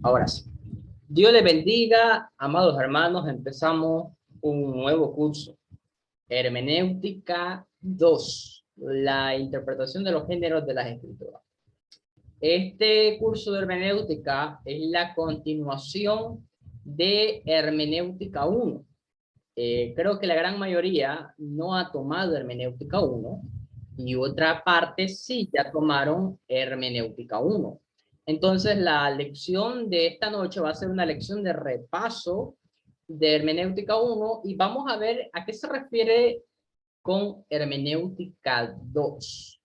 Ahora sí. Dios le bendiga, amados hermanos. Empezamos un nuevo curso. Hermenéutica 2. La interpretación de los géneros de las escrituras. Este curso de hermenéutica es la continuación de hermenéutica 1. Creo que la gran mayoría no ha tomado hermenéutica 1 y otra parte sí ya tomaron hermenéutica 1. Entonces la lección de esta noche va a ser una lección de repaso de hermenéutica 1 y vamos a ver a qué se refiere con hermenéutica 2.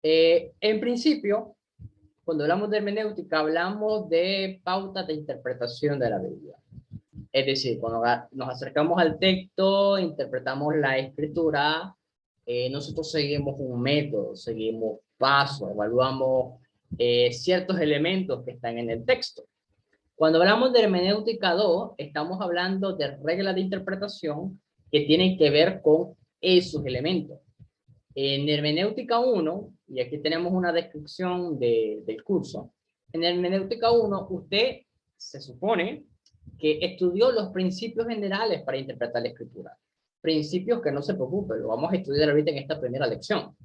En principio, cuando hablamos de hermenéutica, hablamos de pautas de interpretación de la Biblia. Es decir, cuando nos acercamos al texto, interpretamos la escritura, nosotros seguimos un método, seguimos pasos, evaluamos ciertos elementos que están en el texto. Cuando hablamos de hermenéutica 2, estamos hablando de reglas de interpretación que tienen que ver con esos elementos. En hermenéutica 1, y aquí tenemos una descripción del curso, en hermenéutica 1 usted se supone que estudió los principios generales para interpretar la escritura. Principios que no se preocupe, lo vamos a estudiar ahorita en esta primera lección.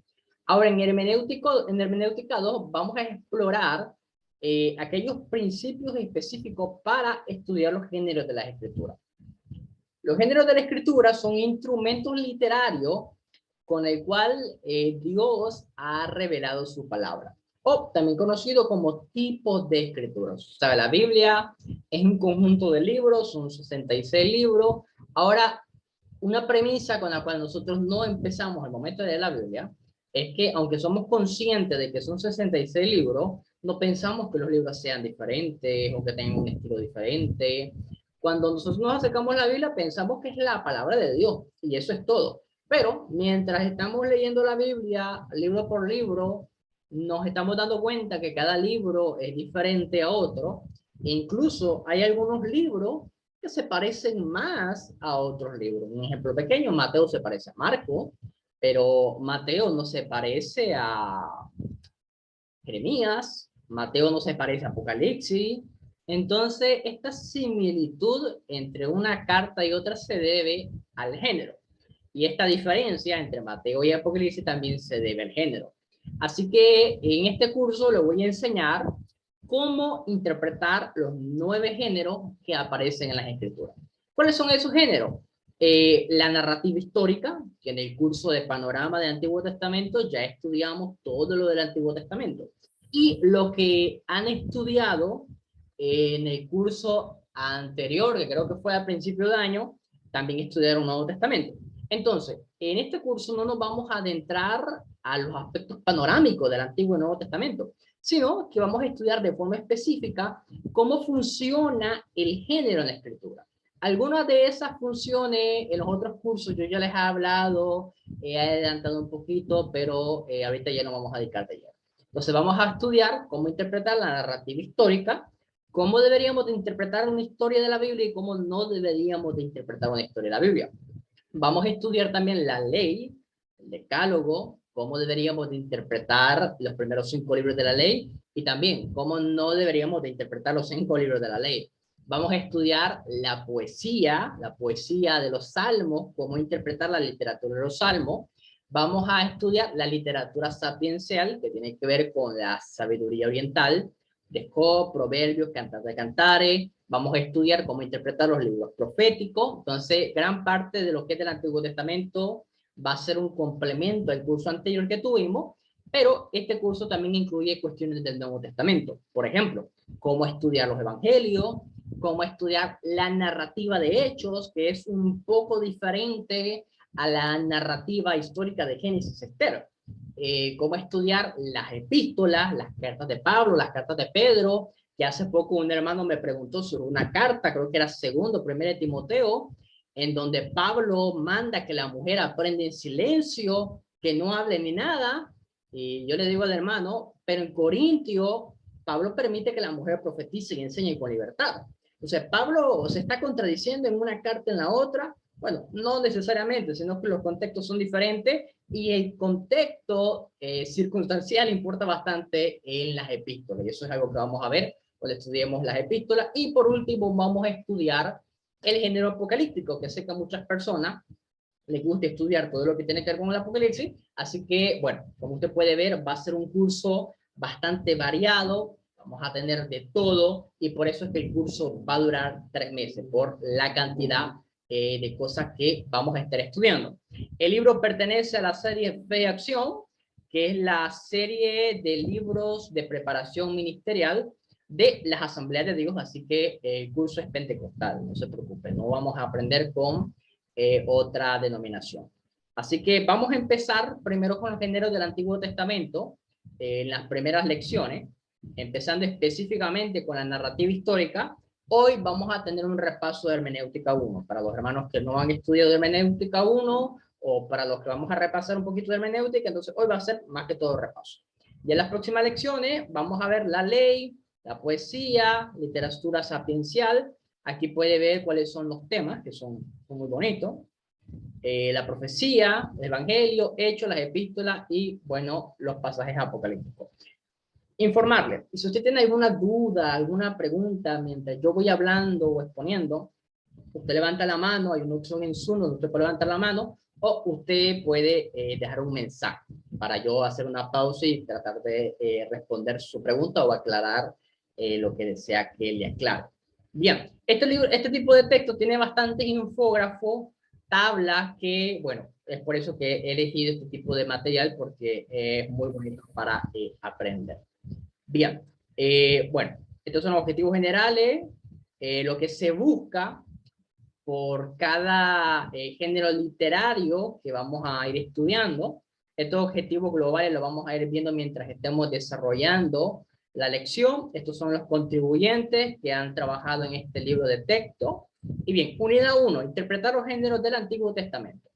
Ahora, en hermenéutica 2 vamos a explorar aquellos principios específicos para estudiar los géneros de las escrituras. Los géneros de la escritura son instrumentos literarios con el cual Dios ha revelado su palabra, o también conocido como tipos de escrituras. O sea, la Biblia es un conjunto de libros, son 66 libros. Ahora, una premisa con la cual nosotros no empezamos al momento de leer la Biblia es que, aunque somos conscientes de que son 66 libros, no pensamos que los libros sean diferentes o que tengan un estilo diferente. Cuando nosotros nos acercamos a la Biblia, pensamos que es la palabra de Dios y eso es todo. Pero mientras estamos leyendo la Biblia, libro por libro, nos estamos dando cuenta que cada libro es diferente a otro. Incluso hay algunos libros que se parecen más a otros libros. Un ejemplo pequeño, Mateo se parece a Marco, pero Mateo no se parece a Jeremías, Mateo no se parece a Apocalipsis. Entonces, esta similitud entre una carta y otra se debe al género. Y esta diferencia entre Mateo y Apocalipsis también se debe al género. Así que en este curso le voy a enseñar cómo interpretar los 9 géneros que aparecen en las escrituras. ¿Cuáles son esos géneros? La narrativa histórica, que en el curso de Panorama del Antiguo Testamento ya estudiamos todo lo del Antiguo Testamento. Y lo que han estudiado en el curso anterior, que creo que fue al principio de año, también estudiaron Nuevo Testamento. Entonces, en este curso no nos vamos a adentrar a los aspectos panorámicos del Antiguo y Nuevo Testamento, sino que vamos a estudiar de forma específica cómo funciona el género en la escritura. Algunas de esas funciones en los otros cursos yo ya les he hablado, he adelantado un poquito, pero ahorita ya no vamos a dedicar de lleno. Entonces vamos a estudiar cómo interpretar la narrativa histórica, cómo deberíamos de interpretar una historia de la Biblia y cómo no deberíamos de interpretar una historia de la Biblia. Vamos a estudiar también la ley, el decálogo, cómo deberíamos de interpretar los primeros 5 libros de la ley y también cómo no deberíamos de interpretar los 5 libros de la ley. Vamos a estudiar la poesía de los salmos, cómo interpretar la literatura de los salmos. Vamos a estudiar la literatura sapiencial, que tiene que ver con la sabiduría oriental, de Job, Proverbios, Cantar de Cantares. Vamos a estudiar cómo interpretar los libros proféticos. Entonces, gran parte de lo que es del Antiguo Testamento va a ser un complemento al curso anterior que tuvimos, pero este curso también incluye cuestiones del Nuevo Testamento. Por ejemplo, cómo estudiar los evangelios, cómo estudiar la narrativa de Hechos, que es un poco diferente a la narrativa histórica de Génesis Esther. Cómo estudiar las epístolas, las cartas de Pablo, las cartas de Pedro, que hace poco un hermano me preguntó sobre una carta, creo que era segundo, primero de Timoteo, en donde Pablo manda que la mujer aprenda en silencio, que no hable ni nada, y yo le digo al hermano, pero en Corintio, Pablo permite que la mujer profetice y enseñe con libertad. Entonces, Pablo se está contradiciendo en una carta en la otra. Bueno, no necesariamente, sino que los contextos son diferentes y el contexto circunstancial importa bastante en las epístolas. Y eso es algo que vamos a ver cuando estudiemos las epístolas. Y por último vamos a estudiar el género apocalíptico, que sé que a muchas personas les gusta estudiar todo lo que tiene que ver con el apocalipsis. Así que, bueno, como usted puede ver, va a ser un curso bastante variado. Vamos a tener de todo y por eso es que el curso va a durar 3 meses, por la cantidad de cosas que vamos a estar estudiando. El libro pertenece a la serie Fe y Acción, que es la serie de libros de preparación ministerial de las Asambleas de Dios, así que el curso es pentecostal, no se preocupe, no vamos a aprender con otra denominación. Así que vamos a empezar primero con los géneros del Antiguo Testamento, en las primeras lecciones, empezando específicamente con la narrativa histórica. Hoy vamos a tener un repaso de hermenéutica 1, para los hermanos que no han estudiado hermenéutica 1, o para los que vamos a repasar un poquito de hermenéutica, entonces hoy va a ser más que todo repaso. Y en las próximas lecciones vamos a ver la ley, la poesía, literatura sapiencial. Aquí puede ver cuáles son los temas, que son muy bonitos. La profecía, el evangelio, hechos, las epístolas y, bueno, los pasajes apocalípticos. Informarle. Y si usted tiene alguna duda, alguna pregunta, mientras yo voy hablando o exponiendo, usted levanta la mano, hay una opción en Zoom donde usted puede levantar la mano, o usted puede dejar un mensaje para yo hacer una pausa y tratar de responder su pregunta o aclarar lo que desea que le aclare. Bien, este tipo de texto tiene bastantes infógrafos, tablas que, bueno, es por eso que he elegido este tipo de material porque es muy bonito para aprender. Bien, bueno, estos son los objetivos generales, lo que se busca por cada género literario que vamos a ir estudiando. Estos objetivos globales los vamos a ir viendo mientras estemos desarrollando la lección. Estos son los contribuyentes que han trabajado en este libro de texto. Y bien, unidad 1, interpretar los géneros del Antiguo Testamento.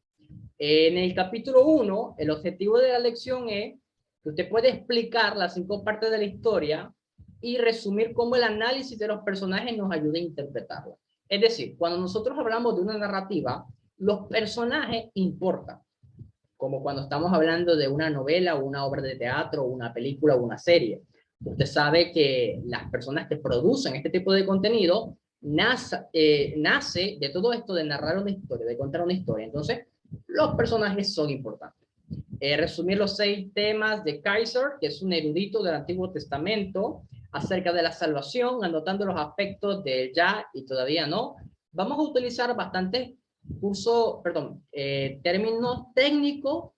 En el capítulo 1, el objetivo de la lección es que usted puede explicar las 5 partes de la historia y resumir cómo el análisis de los personajes nos ayuda a interpretarla. Es decir, cuando nosotros hablamos de una narrativa, los personajes importan, como cuando estamos hablando de una novela o una obra de teatro, una película o una serie. Usted sabe que las personas que producen este tipo de contenido nace de todo esto de narrar una historia, de contar una historia. Entonces, los personajes son importantes. Resumir los 6 temas de Kaiser, que es un erudito del Antiguo Testamento, acerca de la salvación, anotando los aspectos de ya y todavía no. Vamos a utilizar bastantes términos técnicos,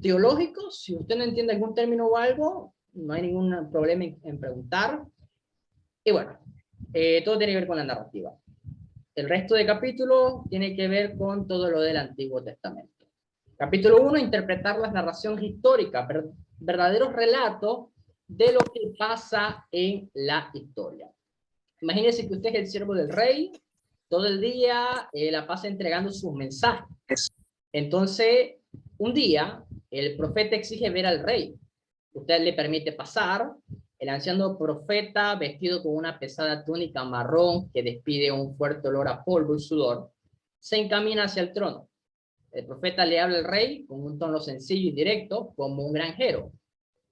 teológicos. Si usted no entiende algún término o algo, no hay ningún problema en preguntar. Y bueno, todo tiene que ver con la narrativa. El resto de capítulos tiene que ver con todo lo del Antiguo Testamento. Capítulo 1, interpretar las narraciones históricas, verdaderos relatos de lo que pasa en la historia. Imagínense que usted es el siervo del rey, todo el día la pasa entregando sus mensajes. Entonces, un día, el profeta exige ver al rey. Usted le permite pasar. El anciano profeta, vestido con una pesada túnica marrón que despide un fuerte olor a polvo y sudor, se encamina hacia el trono. El profeta le habla al rey con un tono sencillo y directo, como un granjero.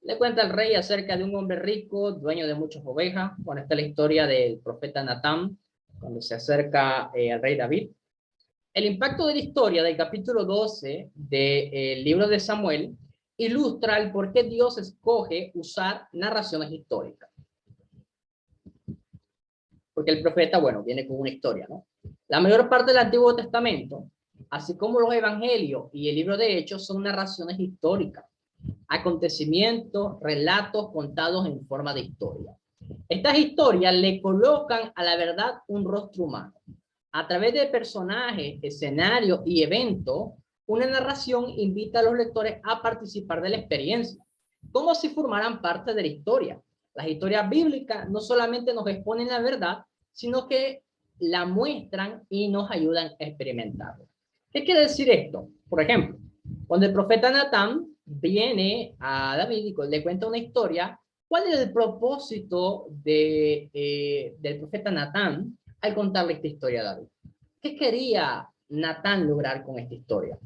Le cuenta al rey acerca de un hombre rico, dueño de muchas ovejas. Bueno, esta es la historia del profeta Natán, cuando se acerca al rey David. El impacto de la historia del capítulo 12 del libro de Samuel ilustra el por qué Dios escoge usar narraciones históricas. Porque el profeta, bueno, viene con una historia, ¿no? La mayor parte del Antiguo Testamento, así como los evangelios y el libro de Hechos, son narraciones históricas, acontecimientos, relatos contados en forma de historia. Estas historias le colocan a la verdad un rostro humano. A través de personajes, escenarios y eventos, una narración invita a los lectores a participar de la experiencia, como si formaran parte de la historia. Las historias bíblicas no solamente nos exponen la verdad, sino que la muestran y nos ayudan a experimentarla. ¿Qué quiere decir esto? Por ejemplo, cuando el profeta Natán viene a David y le cuenta una historia, ¿cuál es el propósito del profeta Natán al contarle esta historia a David? ¿Qué quería Natán lograr con esta historia?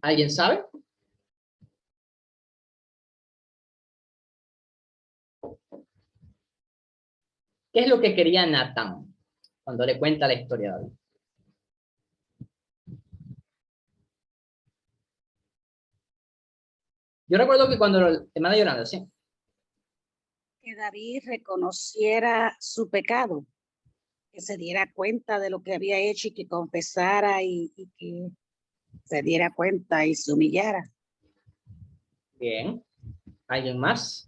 ¿Alguien sabe? ¿Qué es lo que quería Natán cuando le cuenta la historia de David? Yo recuerdo que cuando el tema de Yolanda, sí. Que David reconociera su pecado, que se diera cuenta de lo que había hecho y que confesara y que se diera cuenta y se humillara. Bien. ¿Alguien más?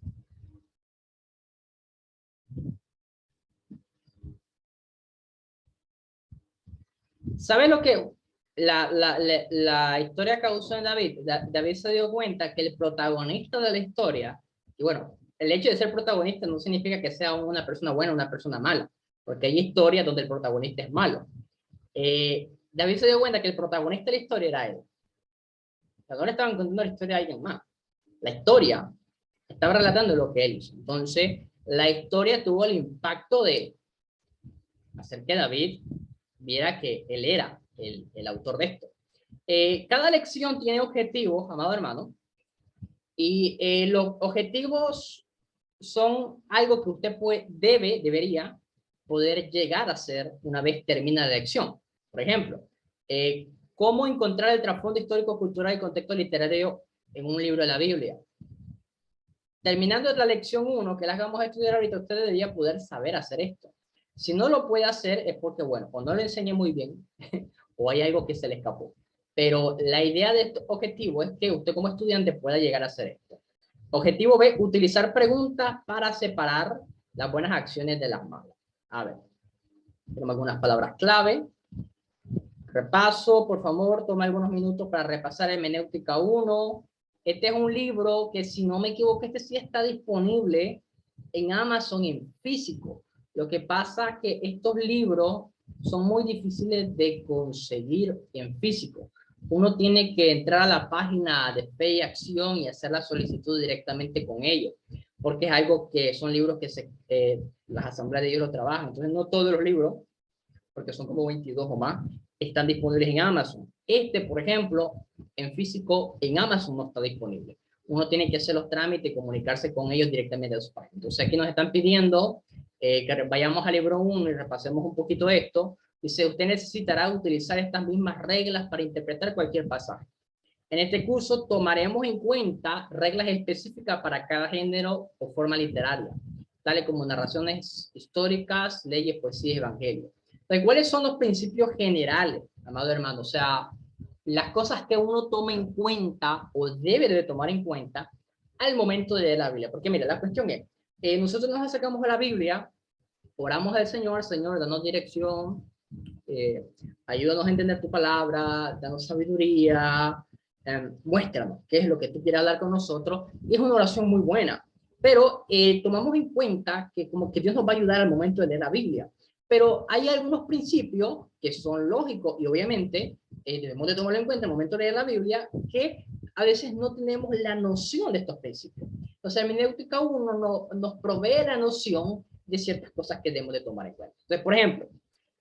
¿Sabe lo que la historia causó en David? David se dio cuenta que el protagonista de la historia, y bueno, el hecho de ser protagonista no significa que sea una persona buena o una persona mala, porque hay historias donde el protagonista es malo. David se dio cuenta que el protagonista de la historia era él. O sea, no le estaban contando la historia a alguien más. La historia estaba relatando lo que él hizo. Entonces, la historia tuvo el impacto de hacer que David viera que él era el autor de esto. Cada lección tiene objetivos, amado hermano, y los objetivos son algo que usted debería poder llegar a hacer una vez termina la lección. Por ejemplo, cómo encontrar el trasfondo histórico, cultural y contexto literario en un libro de la Biblia. Terminando la lección 1, que las vamos a estudiar ahorita, usted debería poder saber hacer esto. Si no lo puede hacer es porque, bueno, o no lo enseñé muy bien, o hay algo que se le escapó. Pero la idea de este objetivo es que usted como estudiante pueda llegar a hacer esto. Objetivo B, utilizar preguntas para separar las buenas acciones de las malas. A ver, tenemos algunas palabras clave. Repaso, por favor, toma algunos minutos para repasar Hermenéutica 1. Este es un libro que, si no me equivoco, este sí está disponible en Amazon en físico. Lo que pasa es que estos libros son muy difíciles de conseguir en físico. Uno tiene que entrar a la página de Fe y Acción y hacer la solicitud directamente con ellos, porque es algo que son libros que las asambleas de ellos lo trabajan. Entonces, no todos los libros, porque son como 22 o más, están disponibles en Amazon. Este, por ejemplo, en físico, en Amazon no está disponible. Uno tiene que hacer los trámites y comunicarse con ellos directamente de su página. Entonces, aquí nos están pidiendo que vayamos al libro 1 y repasemos un poquito esto. Dice, usted necesitará utilizar estas mismas reglas para interpretar cualquier pasaje. En este curso tomaremos en cuenta reglas específicas para cada género o forma literaria, tales como narraciones históricas, leyes, poesía y evangelio. Entonces, ¿cuáles son los principios generales, amado hermano? O sea, las cosas que uno toma en cuenta o debe de tomar en cuenta al momento de leer la Biblia. Porque mira, la cuestión es, nosotros nos acercamos a la Biblia, oramos al Señor, Señor, danos dirección, ayúdanos a entender tu palabra, danos sabiduría, muéstranos qué es lo que tú quieres hablar con nosotros. Y es una oración muy buena, pero tomamos en cuenta que como que Dios nos va a ayudar al momento de leer la Biblia. Pero hay algunos principios que son lógicos y obviamente debemos de tomarlo en cuenta al momento de leer la Biblia, que a veces no tenemos la noción de estos principios. Entonces, Hermenéutica 1 nos provee la noción de ciertas cosas que debemos de tomar en cuenta. Entonces, por ejemplo,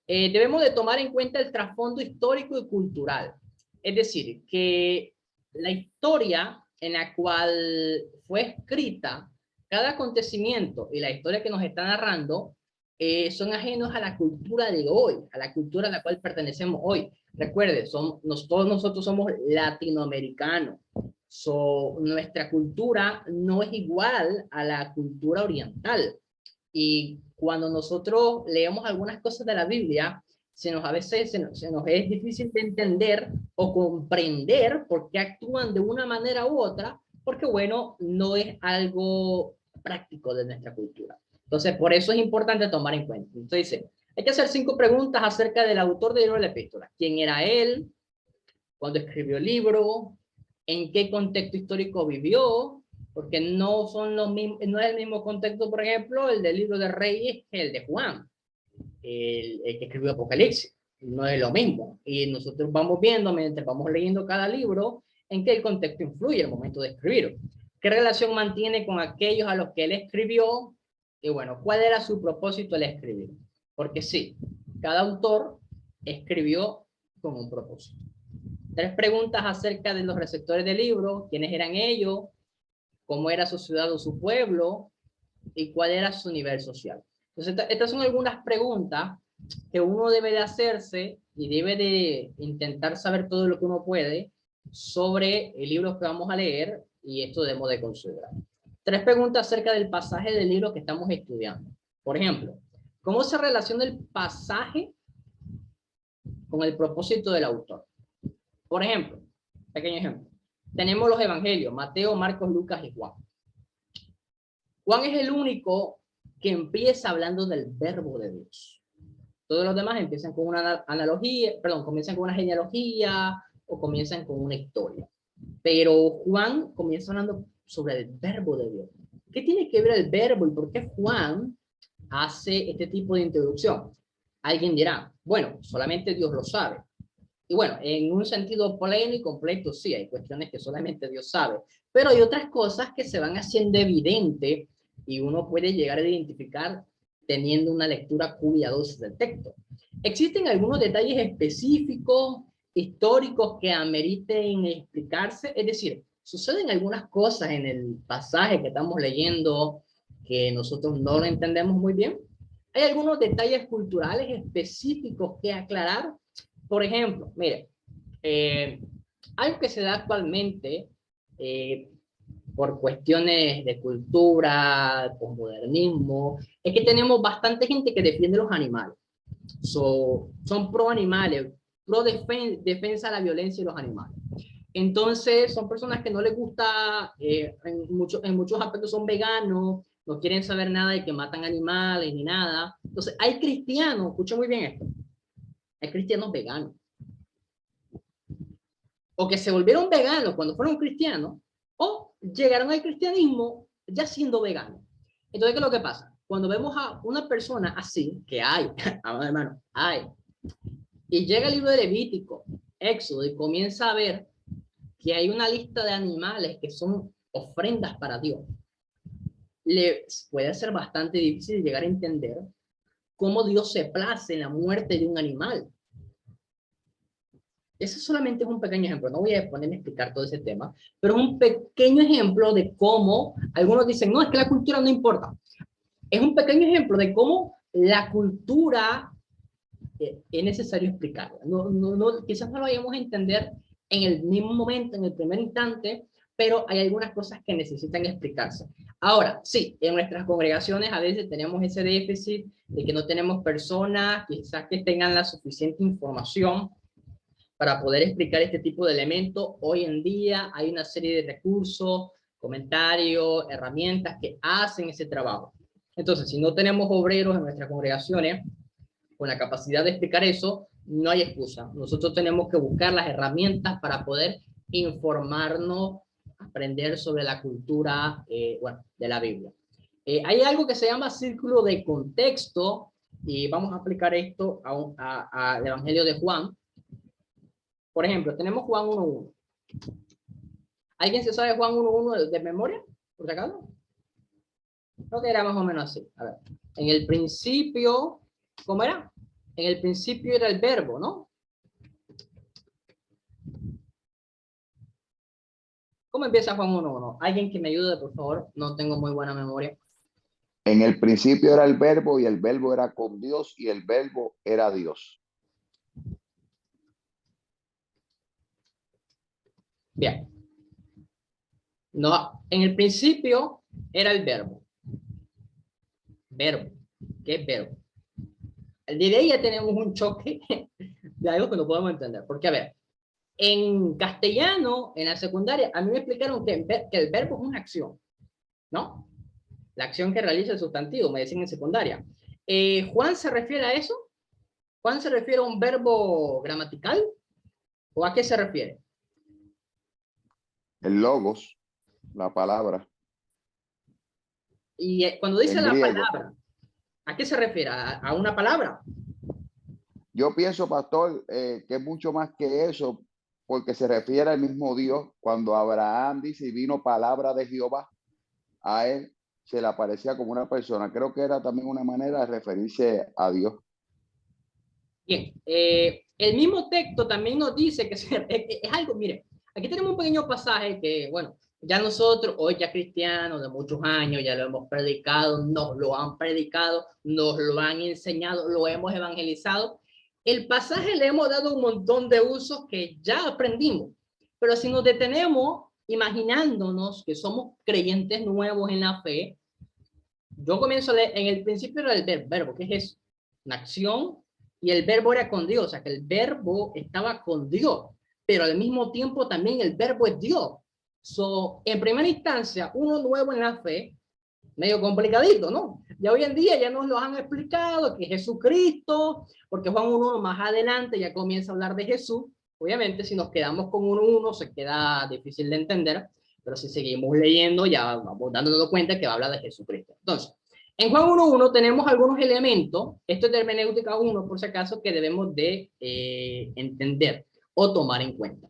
debemos de tomar en cuenta el trasfondo histórico y cultural. Es decir, que la historia en la cual fue escrita cada acontecimiento y la historia que nos está narrando son ajenos a la cultura de hoy, a la cultura a la cual pertenecemos hoy. Recuerde, todos nosotros somos latinoamericanos. Nuestra cultura no es igual a la cultura oriental. Y cuando nosotros leemos algunas cosas de la Biblia, a veces se nos es difícil de entender o comprender por qué actúan de una manera u otra, porque bueno, no es algo práctico de nuestra cultura. Entonces, por eso es importante tomar en cuenta. Entonces dice, hay que hacer 5 preguntas acerca del autor del libro de la epístola. ¿Quién era él? ¿Cuándo escribió el libro? ¿En qué contexto histórico vivió? Porque no son los mismos, no es el mismo contexto, por ejemplo, el del libro de Reyes que el de Juan, el que escribió Apocalipsis. No es lo mismo. Y nosotros vamos viendo, mientras vamos leyendo cada libro, en qué el contexto influye al momento de escribir. ¿Qué relación mantiene con aquellos a los que él escribió? Y bueno, ¿cuál era su propósito al escribir? Porque sí, cada autor escribió con un propósito. 3 preguntas acerca de los receptores del libro, quiénes eran ellos, cómo era su ciudad o su pueblo y cuál era su nivel social. Entonces, estas son algunas preguntas que uno debe de hacerse y debe de intentar saber todo lo que uno puede sobre el libro que vamos a leer, y esto debemos de considerar. 3 preguntas acerca del pasaje del libro que estamos estudiando. Por ejemplo, ¿cómo se relaciona el pasaje con el propósito del autor? Por ejemplo, pequeño ejemplo, tenemos los evangelios, Mateo, Marcos, Lucas y Juan. Juan es el único que empieza hablando del verbo de Dios. Todos los demás empiezan con una analogía, perdón, comienzan con una genealogía o comienzan con una historia. Pero Juan comienza hablando sobre el verbo de Dios. ¿Qué tiene que ver el verbo y por qué Juan hace este tipo de introducción? Alguien dirá, bueno, solamente Dios lo sabe. Y bueno, en un sentido pleno y completo, sí, hay cuestiones que solamente Dios sabe, pero hay otras cosas que se van haciendo evidente y uno puede llegar a identificar teniendo una lectura cuidadosa del texto. Existen algunos detalles específicos, históricos, que ameriten explicarse, es decir, suceden algunas cosas en el pasaje que estamos leyendo que nosotros no lo entendemos muy bien. Hay algunos detalles culturales específicos que aclarar. Por ejemplo, mire, algo que se da actualmente por cuestiones de cultura, posmodernismo, es que tenemos bastante gente que defiende los animales. Son pro animales, pro defensa de la violencia de los animales. Entonces, son personas que no les gusta, en muchos aspectos son veganos, no quieren saber nada de que matan animales ni nada. Entonces, hay cristianos, escuchen muy bien esto, hay cristianos veganos, o que se volvieron veganos cuando fueron cristianos, o llegaron al cristianismo ya siendo veganos. Entonces, ¿qué es lo que pasa? Cuando vemos a una persona así, que hay, hermano, hay, y llega el libro de Levítico, Éxodo, y comienza a ver que hay una lista de animales que son ofrendas para Dios, le puede ser bastante difícil llegar a entender cómo Dios se place en la muerte de un animal. Ese solamente es un pequeño ejemplo, no voy a ponerme a explicar todo ese tema, pero es un pequeño ejemplo de cómo algunos dicen, no, es que la cultura no importa. Es un pequeño ejemplo de cómo la cultura es necesario explicarla. Quizás no lo vayamos a entender en el mismo momento, en el primer instante, pero hay algunas cosas que necesitan explicarse. Ahora, sí, en nuestras congregaciones a veces tenemos ese déficit de que no tenemos personas quizás que tengan la suficiente información para poder explicar este tipo de elementos. Hoy en día hay una serie de recursos, comentarios, herramientas que hacen ese trabajo. Entonces, si no tenemos obreros en nuestras congregaciones con la capacidad de explicar eso, no hay excusa. Nosotros tenemos que buscar las herramientas para poder informarnos, aprender sobre la cultura bueno, de la Biblia. Hay algo que se llama círculo de contexto, y vamos a aplicar esto al Evangelio de Juan. Por ejemplo, tenemos Juan 1.1. ¿Alguien se sabe Juan 1.1 de memoria? ¿Por si acaso? Creo que era más o menos así. A ver. En el principio, ¿cómo era? En el principio era el verbo, ¿no? ¿Cómo empieza Juan 1.1? Alguien que me ayude, por favor. No tengo muy buena memoria. En el principio era el verbo y el verbo era con Dios y el verbo era Dios. Bien. No, en el principio era el verbo. Verbo. ¿Qué es verbo? De ahí ya tenemos un choque de algo que no podemos entender. Porque, a ver, en castellano, en la secundaria, a mí me explicaron que el verbo es una acción, ¿no? La acción que realiza el sustantivo, me decían en secundaria. ¿Juan se refiere a eso? ¿Juan se refiere a un verbo gramatical? ¿O a qué se refiere? El logos, la palabra. Y cuando dice la griego. palabra, ¿a qué se refiere? ¿A una palabra? Yo pienso, pastor, que es mucho más que eso, porque se refiere al mismo Dios. Cuando Abraham dice, y vino palabra de Jehová, a él se le aparecía como una persona. Creo que era también una manera de referirse a Dios. Bien, el mismo texto también nos dice que es algo, mire, aquí tenemos un pequeño pasaje que, bueno, Ya nosotros, hoy ya cristianos de muchos años, ya lo hemos predicado, nos lo han predicado, nos lo han enseñado, lo hemos evangelizado. El pasaje le hemos dado un montón de usos que ya aprendimos, pero si nos detenemos imaginándonos que somos creyentes nuevos en la fe, yo comienzo a leer, en el principio era el verbo, ¿qué es eso? Una acción, y el verbo era con Dios, o sea que el verbo estaba con Dios, pero al mismo tiempo también el verbo es Dios. So, en primera instancia, uno nuevo en la fe, medio complicadito, ¿no? Ya hoy en día ya nos lo han explicado, que Jesucristo, porque Juan 1 más adelante ya comienza a hablar de Jesús. Obviamente, si nos quedamos con 1:1, se queda difícil de entender, pero si seguimos leyendo, ya vamos dándonos cuenta que va a hablar de Jesucristo. Entonces, en Juan 1:1 tenemos algunos elementos, esto es de hermenéutica 1, por si acaso, que debemos de entender o tomar en cuenta.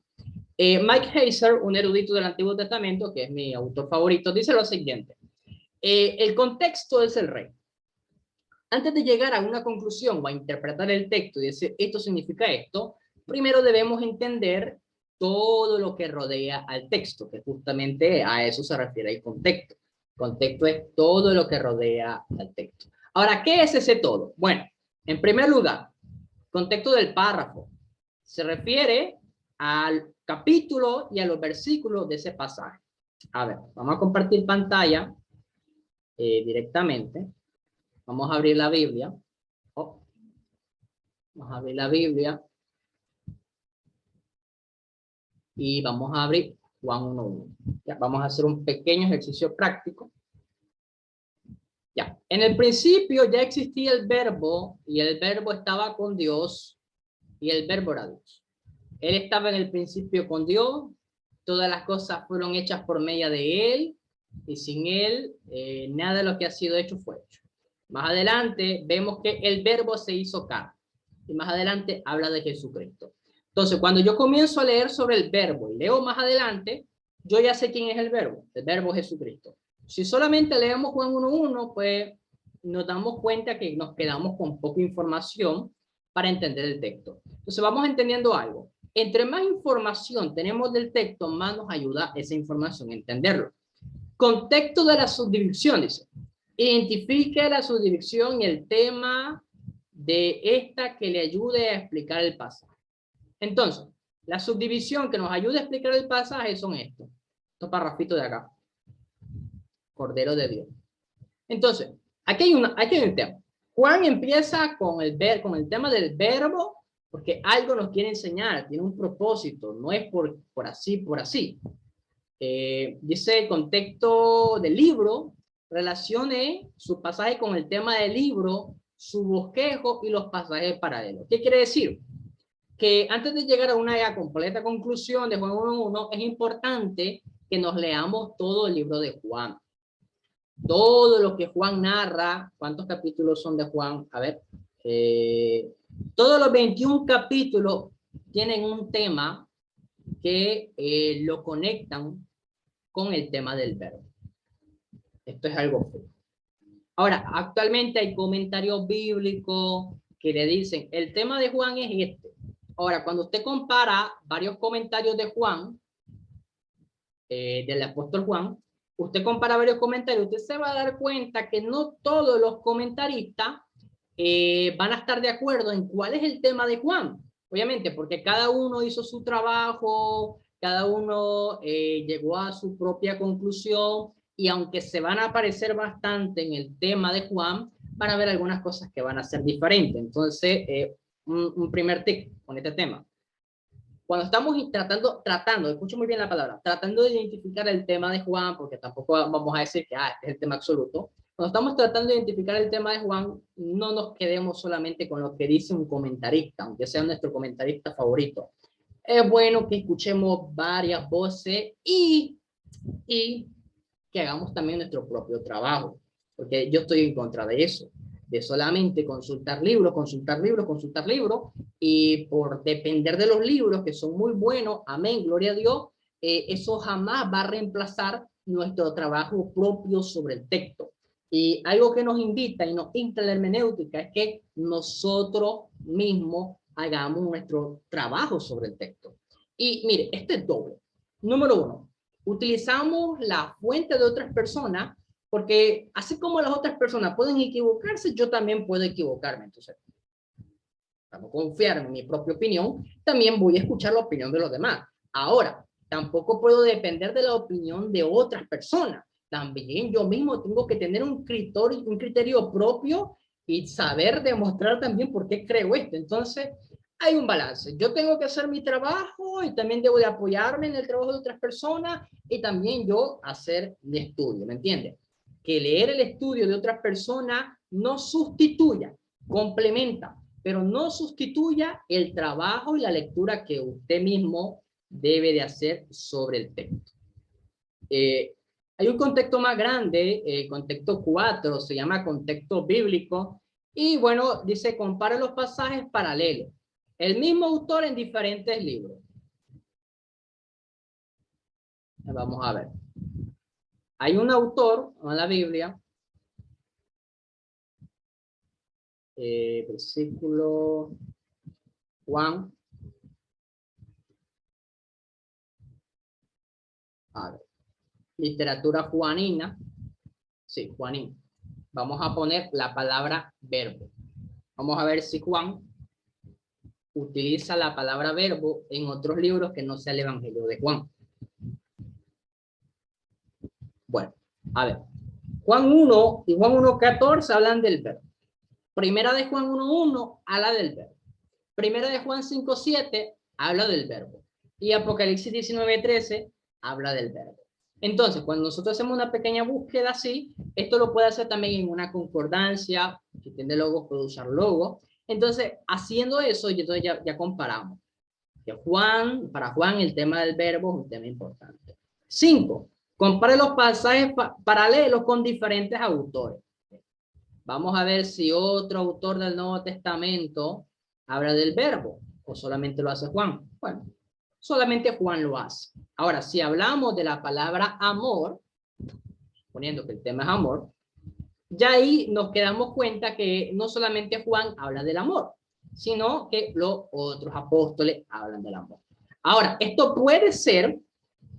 Mike Heiser, un erudito del Antiguo Testamento, que es mi autor favorito, dice lo siguiente. El contexto es el rey. Antes de llegar a una conclusión o a interpretar el texto y decir esto significa esto, primero debemos entender todo lo que rodea al texto, que justamente a eso se refiere el contexto. Contexto es todo lo que rodea al texto. Ahora, ¿qué es ese todo? Bueno, en primer lugar, contexto del párrafo. Se refiere al capítulo y a los versículos de ese pasaje. A ver, vamos a compartir pantalla directamente. Vamos a abrir la Biblia. Oh, vamos a abrir la Biblia. Y vamos a abrir Juan 1:1. Ya, vamos a hacer un pequeño ejercicio práctico. Ya, en el principio ya existía el verbo y el verbo estaba con Dios y el verbo era Dios. Él estaba en el principio con Dios, todas las cosas fueron hechas por medio de Él y sin Él nada de lo que ha sido hecho fue hecho. Más adelante vemos que el verbo se hizo carne y más adelante habla de Jesucristo. Entonces, cuando yo comienzo a leer sobre el verbo y leo más adelante, yo ya sé quién es el verbo es Jesucristo. Si solamente leemos Juan 1:1, pues nos damos cuenta que nos quedamos con poca información para entender el texto. Entonces vamos entendiendo algo. Entre más información tenemos del texto, más nos ayuda esa información a entenderlo. Contexto de la subdivisión, dice. Identifique la subdivisión y el tema de esta que le ayude a explicar el pasaje. Entonces, la subdivisión que nos ayuda a explicar el pasaje son estos parrafitos de acá. Cordero de Dios. Entonces, aquí hay un tema. Juan empieza con el tema del verbo, porque algo nos quiere enseñar, tiene un propósito, no es por así. Dice el contexto del libro, relacione su pasaje con el tema del libro, su bosquejo y los pasajes paralelos. ¿Qué quiere decir? Que antes de llegar a una completa conclusión de Juan 1:1, es importante que nos leamos todo el libro de Juan. Todo lo que Juan narra, ¿cuántos capítulos son de Juan? A ver, todos los 21 capítulos tienen un tema que lo conectan con el tema del verbo. Esto es algo feo. Ahora, actualmente hay comentarios bíblicos que le dicen, el tema de Juan es este. Ahora, cuando usted compara varios comentarios de Juan, del apóstol Juan, usted compara varios comentarios, usted se va a dar cuenta que no todos los comentaristas van a estar de acuerdo en cuál es el tema de Juan. Obviamente, porque cada uno hizo su trabajo, cada uno llegó a su propia conclusión, y aunque se van a parecer bastante en el tema de Juan, van a haber algunas cosas que van a ser diferentes. Entonces, un primer tip con este tema. Cuando estamos tratando, escucho muy bien la palabra, tratando de identificar el tema de Juan, porque tampoco vamos a decir que este es el tema absoluto. Cuando estamos tratando de identificar el tema de Juan, no nos quedemos solamente con lo que dice un comentarista, aunque sea nuestro comentarista favorito. Es bueno que escuchemos varias voces y que hagamos también nuestro propio trabajo, porque yo estoy en contra de eso, de solamente consultar libros, y por depender de los libros, que son muy buenos, amén, gloria a Dios, eso jamás va a reemplazar nuestro trabajo propio sobre el texto. Y algo que nos invita y nos insta la hermenéutica es que nosotros mismos hagamos nuestro trabajo sobre el texto. Y mire, este es doble. Número uno, Utilizamos la fuente de otras personas porque así como las otras personas pueden equivocarse, yo también puedo equivocarme. Entonces, para no confiar en mi propia opinión, también voy a escuchar la opinión de los demás. Ahora, tampoco puedo depender de la opinión de otras personas. También yo mismo tengo que tener un criterio propio y saber demostrar también por qué creo esto. Entonces, hay un balance. Yo tengo que hacer mi trabajo y también debo de apoyarme en el trabajo de otras personas y también yo hacer mi estudio, ¿me entiendes? Que leer el estudio de otras personas no sustituya, complementa, pero no sustituya el trabajo y la lectura que usted mismo debe de hacer sobre el texto. Hay un contexto más grande, el contexto 4, se llama contexto bíblico, y bueno, dice, compara los pasajes paralelos. El mismo autor en diferentes libros. Vamos a ver. Hay un autor en la Biblia, versículo Juan. A ver. Literatura juanina. Sí, juanina. Vamos a poner la palabra verbo. Vamos a ver si Juan utiliza la palabra verbo en otros libros que no sea el Evangelio de Juan. Bueno, a ver. Juan 1 y Juan 1:14 hablan del verbo. Primera de Juan 1:1 habla del verbo. Primera de Juan 5:7 habla del verbo. Y Apocalipsis 19:13 habla del verbo. Entonces, cuando nosotros hacemos una pequeña búsqueda así, esto lo puede hacer también en una concordancia, si tiene logos puede usar logos. Entonces, haciendo eso, entonces ya comparamos. Que para Juan el tema del verbo es un tema importante. 5. Compare los pasajes paralelos con diferentes autores. Vamos a ver si otro autor del Nuevo Testamento habla del verbo o solamente lo hace Juan. Bueno, solamente Juan lo hace. Ahora, si hablamos de la palabra amor, poniendo que el tema es amor, ya ahí nos quedamos cuenta que no solamente Juan habla del amor, sino que los otros apóstoles hablan del amor. Ahora, esto puede ser,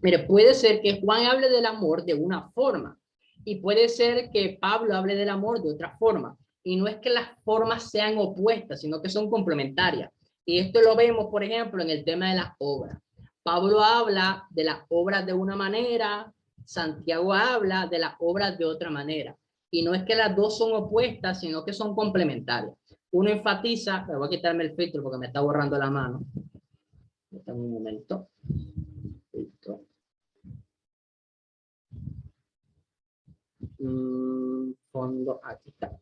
mire, puede ser que Juan hable del amor de una forma y puede ser que Pablo hable del amor de otra forma. Y no es que las formas sean opuestas, sino que son complementarias. Y esto lo vemos, por ejemplo, en el tema de las obras. Pablo habla de las obras de una manera, Santiago habla de las obras de otra manera. Y no es que las dos son opuestas, sino que son complementarias. Uno enfatiza, pero voy a quitarme el filtro porque me está borrando la mano. Un momento. Listo. Fondo, aquí está.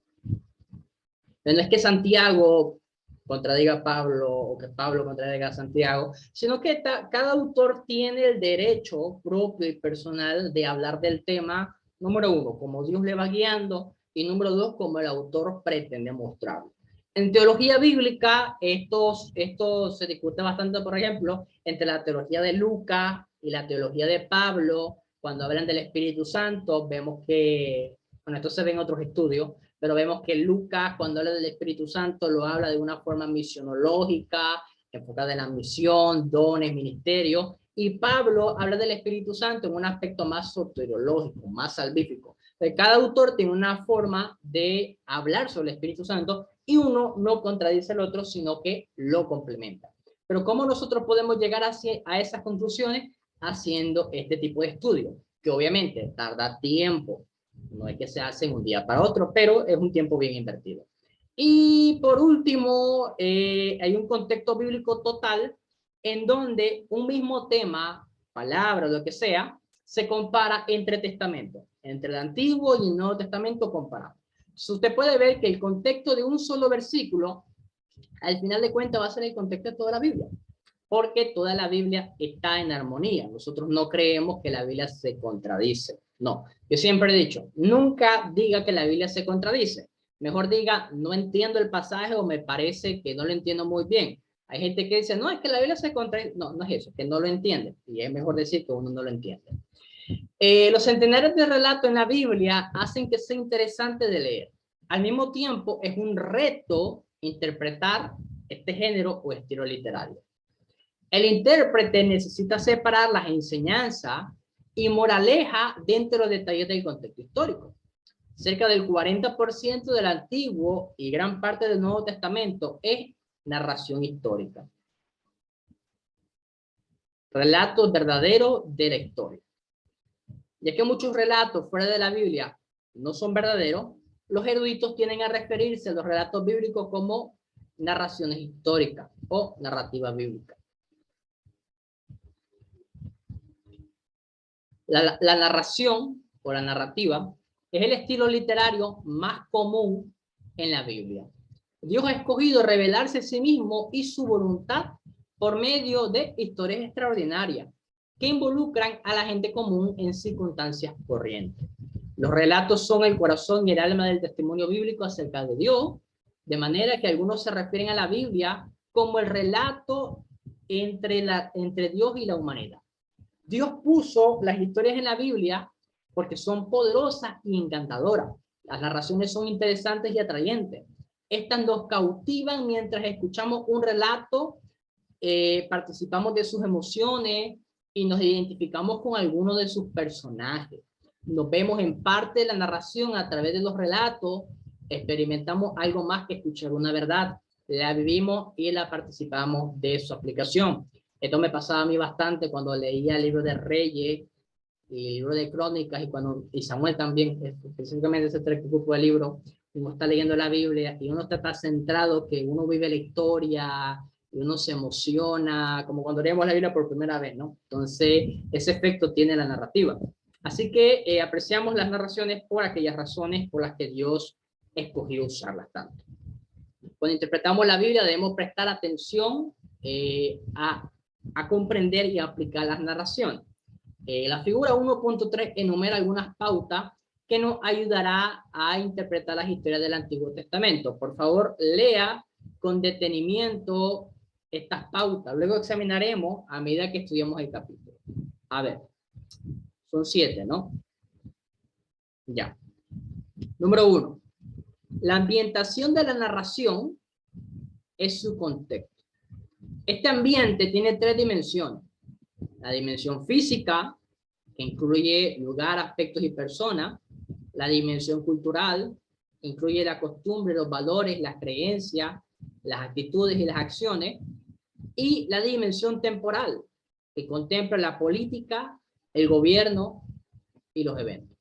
No es que Santiago contradiga a Pablo o que Pablo contradiga a Santiago, sino que cada autor tiene el derecho propio y personal de hablar del tema, número 1, como Dios le va guiando, y número 2, como el autor pretende mostrarlo. En teología bíblica, esto se discute bastante, por ejemplo, entre la teología de Lucas y la teología de Pablo. Cuando hablan del Espíritu Santo, vemos que, bueno, esto se ve en otros estudios, pero vemos que Lucas, cuando habla del Espíritu Santo, lo habla de una forma misionológica, enfocada en la misión, dones, ministerios, y Pablo habla del Espíritu Santo en un aspecto más soteriológico, más salvífico. Cada autor tiene una forma de hablar sobre el Espíritu Santo y uno no contradice al otro, sino que lo complementa. Pero ¿cómo nosotros podemos llegar a esas conclusiones? Haciendo este tipo de estudios, que obviamente tarda tiempo, no es que se hace de un día para otro, pero es un tiempo bien invertido. Y por último, hay un contexto bíblico total en donde un mismo tema, palabra, lo que sea, se compara entre testamentos, entre el Antiguo y el Nuevo Testamento comparado. Entonces usted puede ver que el contexto de un solo versículo, al final de cuentas, va a ser el contexto de toda la Biblia, porque toda la Biblia está en armonía. Nosotros no creemos que la Biblia se contradice. No, yo siempre he dicho, nunca diga que la Biblia se contradice. Mejor diga, no entiendo el pasaje o me parece que no lo entiendo muy bien. Hay gente que dice, no, es que la Biblia se contradice. No, no es eso, que no lo entiende. Y es mejor decir que uno no lo entiende. Los centenares de relatos en la Biblia hacen que sea interesante de leer. Al mismo tiempo, es un reto interpretar este género o estilo literario. El intérprete necesita separar las enseñanzas y moraleja dentro de detalles del contexto histórico. Cerca del 40% del Antiguo y gran parte del Nuevo Testamento es narración histórica. Relatos verdaderos de la historia. Ya que muchos relatos fuera de la Biblia no son verdaderos, los eruditos tienden a referirse a los relatos bíblicos como narraciones históricas o narrativa bíblica. La narración o la narrativa es el estilo literario más común en la Biblia. Dios ha escogido revelarse a sí mismo y su voluntad por medio de historias extraordinarias que involucran a la gente común en circunstancias corrientes. Los relatos son el corazón y el alma del testimonio bíblico acerca de Dios, de manera que algunos se refieren a la Biblia como el relato entre Dios y la humanidad. Dios puso las historias en la Biblia porque son poderosas y encantadoras. Las narraciones son interesantes y atrayentes. Estas nos cautivan mientras escuchamos un relato, participamos de sus emociones y nos identificamos con alguno de sus personajes. Nos vemos en parte de la narración a través de los relatos, experimentamos algo más que escuchar una verdad, la vivimos y la participamos de su aplicación. Esto me pasaba a mí bastante cuando leía el libro de Reyes y el libro de Crónicas y Samuel también, específicamente ese grupo de libros. Uno está leyendo la Biblia y uno está tan centrado que uno vive la historia y uno se emociona, como cuando leemos la Biblia por primera vez, ¿no? Entonces, ese efecto tiene la narrativa. Así que apreciamos las narraciones por aquellas razones por las que Dios escogió usarlas tanto. Cuando interpretamos la Biblia debemos prestar atención a comprender y aplicar las narraciones. La figura 1.3 enumera algunas pautas que nos ayudará a interpretar las historias del Antiguo Testamento. Por favor, lea con detenimiento estas pautas. Luego examinaremos a medida que estudiamos el capítulo. A ver, son 7, ¿no? Ya. Número 1. La ambientación de la narración es su contexto. Este ambiente tiene 3 dimensiones. La dimensión física, que incluye lugar, aspectos y personas. La dimensión cultural, que incluye la costumbre, los valores, las creencias, las actitudes y las acciones. Y la dimensión temporal, que contempla la política, el gobierno y los eventos.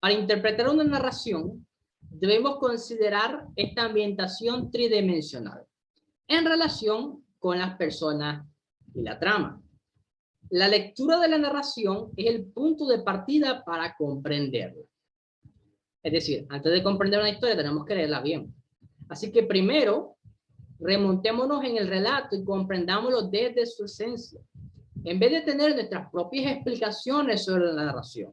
Para interpretar una narración, debemos considerar esta ambientación tridimensional en relación con las personas y la trama. La lectura de la narración es el punto de partida para comprenderla. Es decir, antes de comprender una historia tenemos que leerla bien. Así que primero, remontémonos en el relato y comprendámoslo desde su esencia, en vez de tener nuestras propias explicaciones sobre la narración.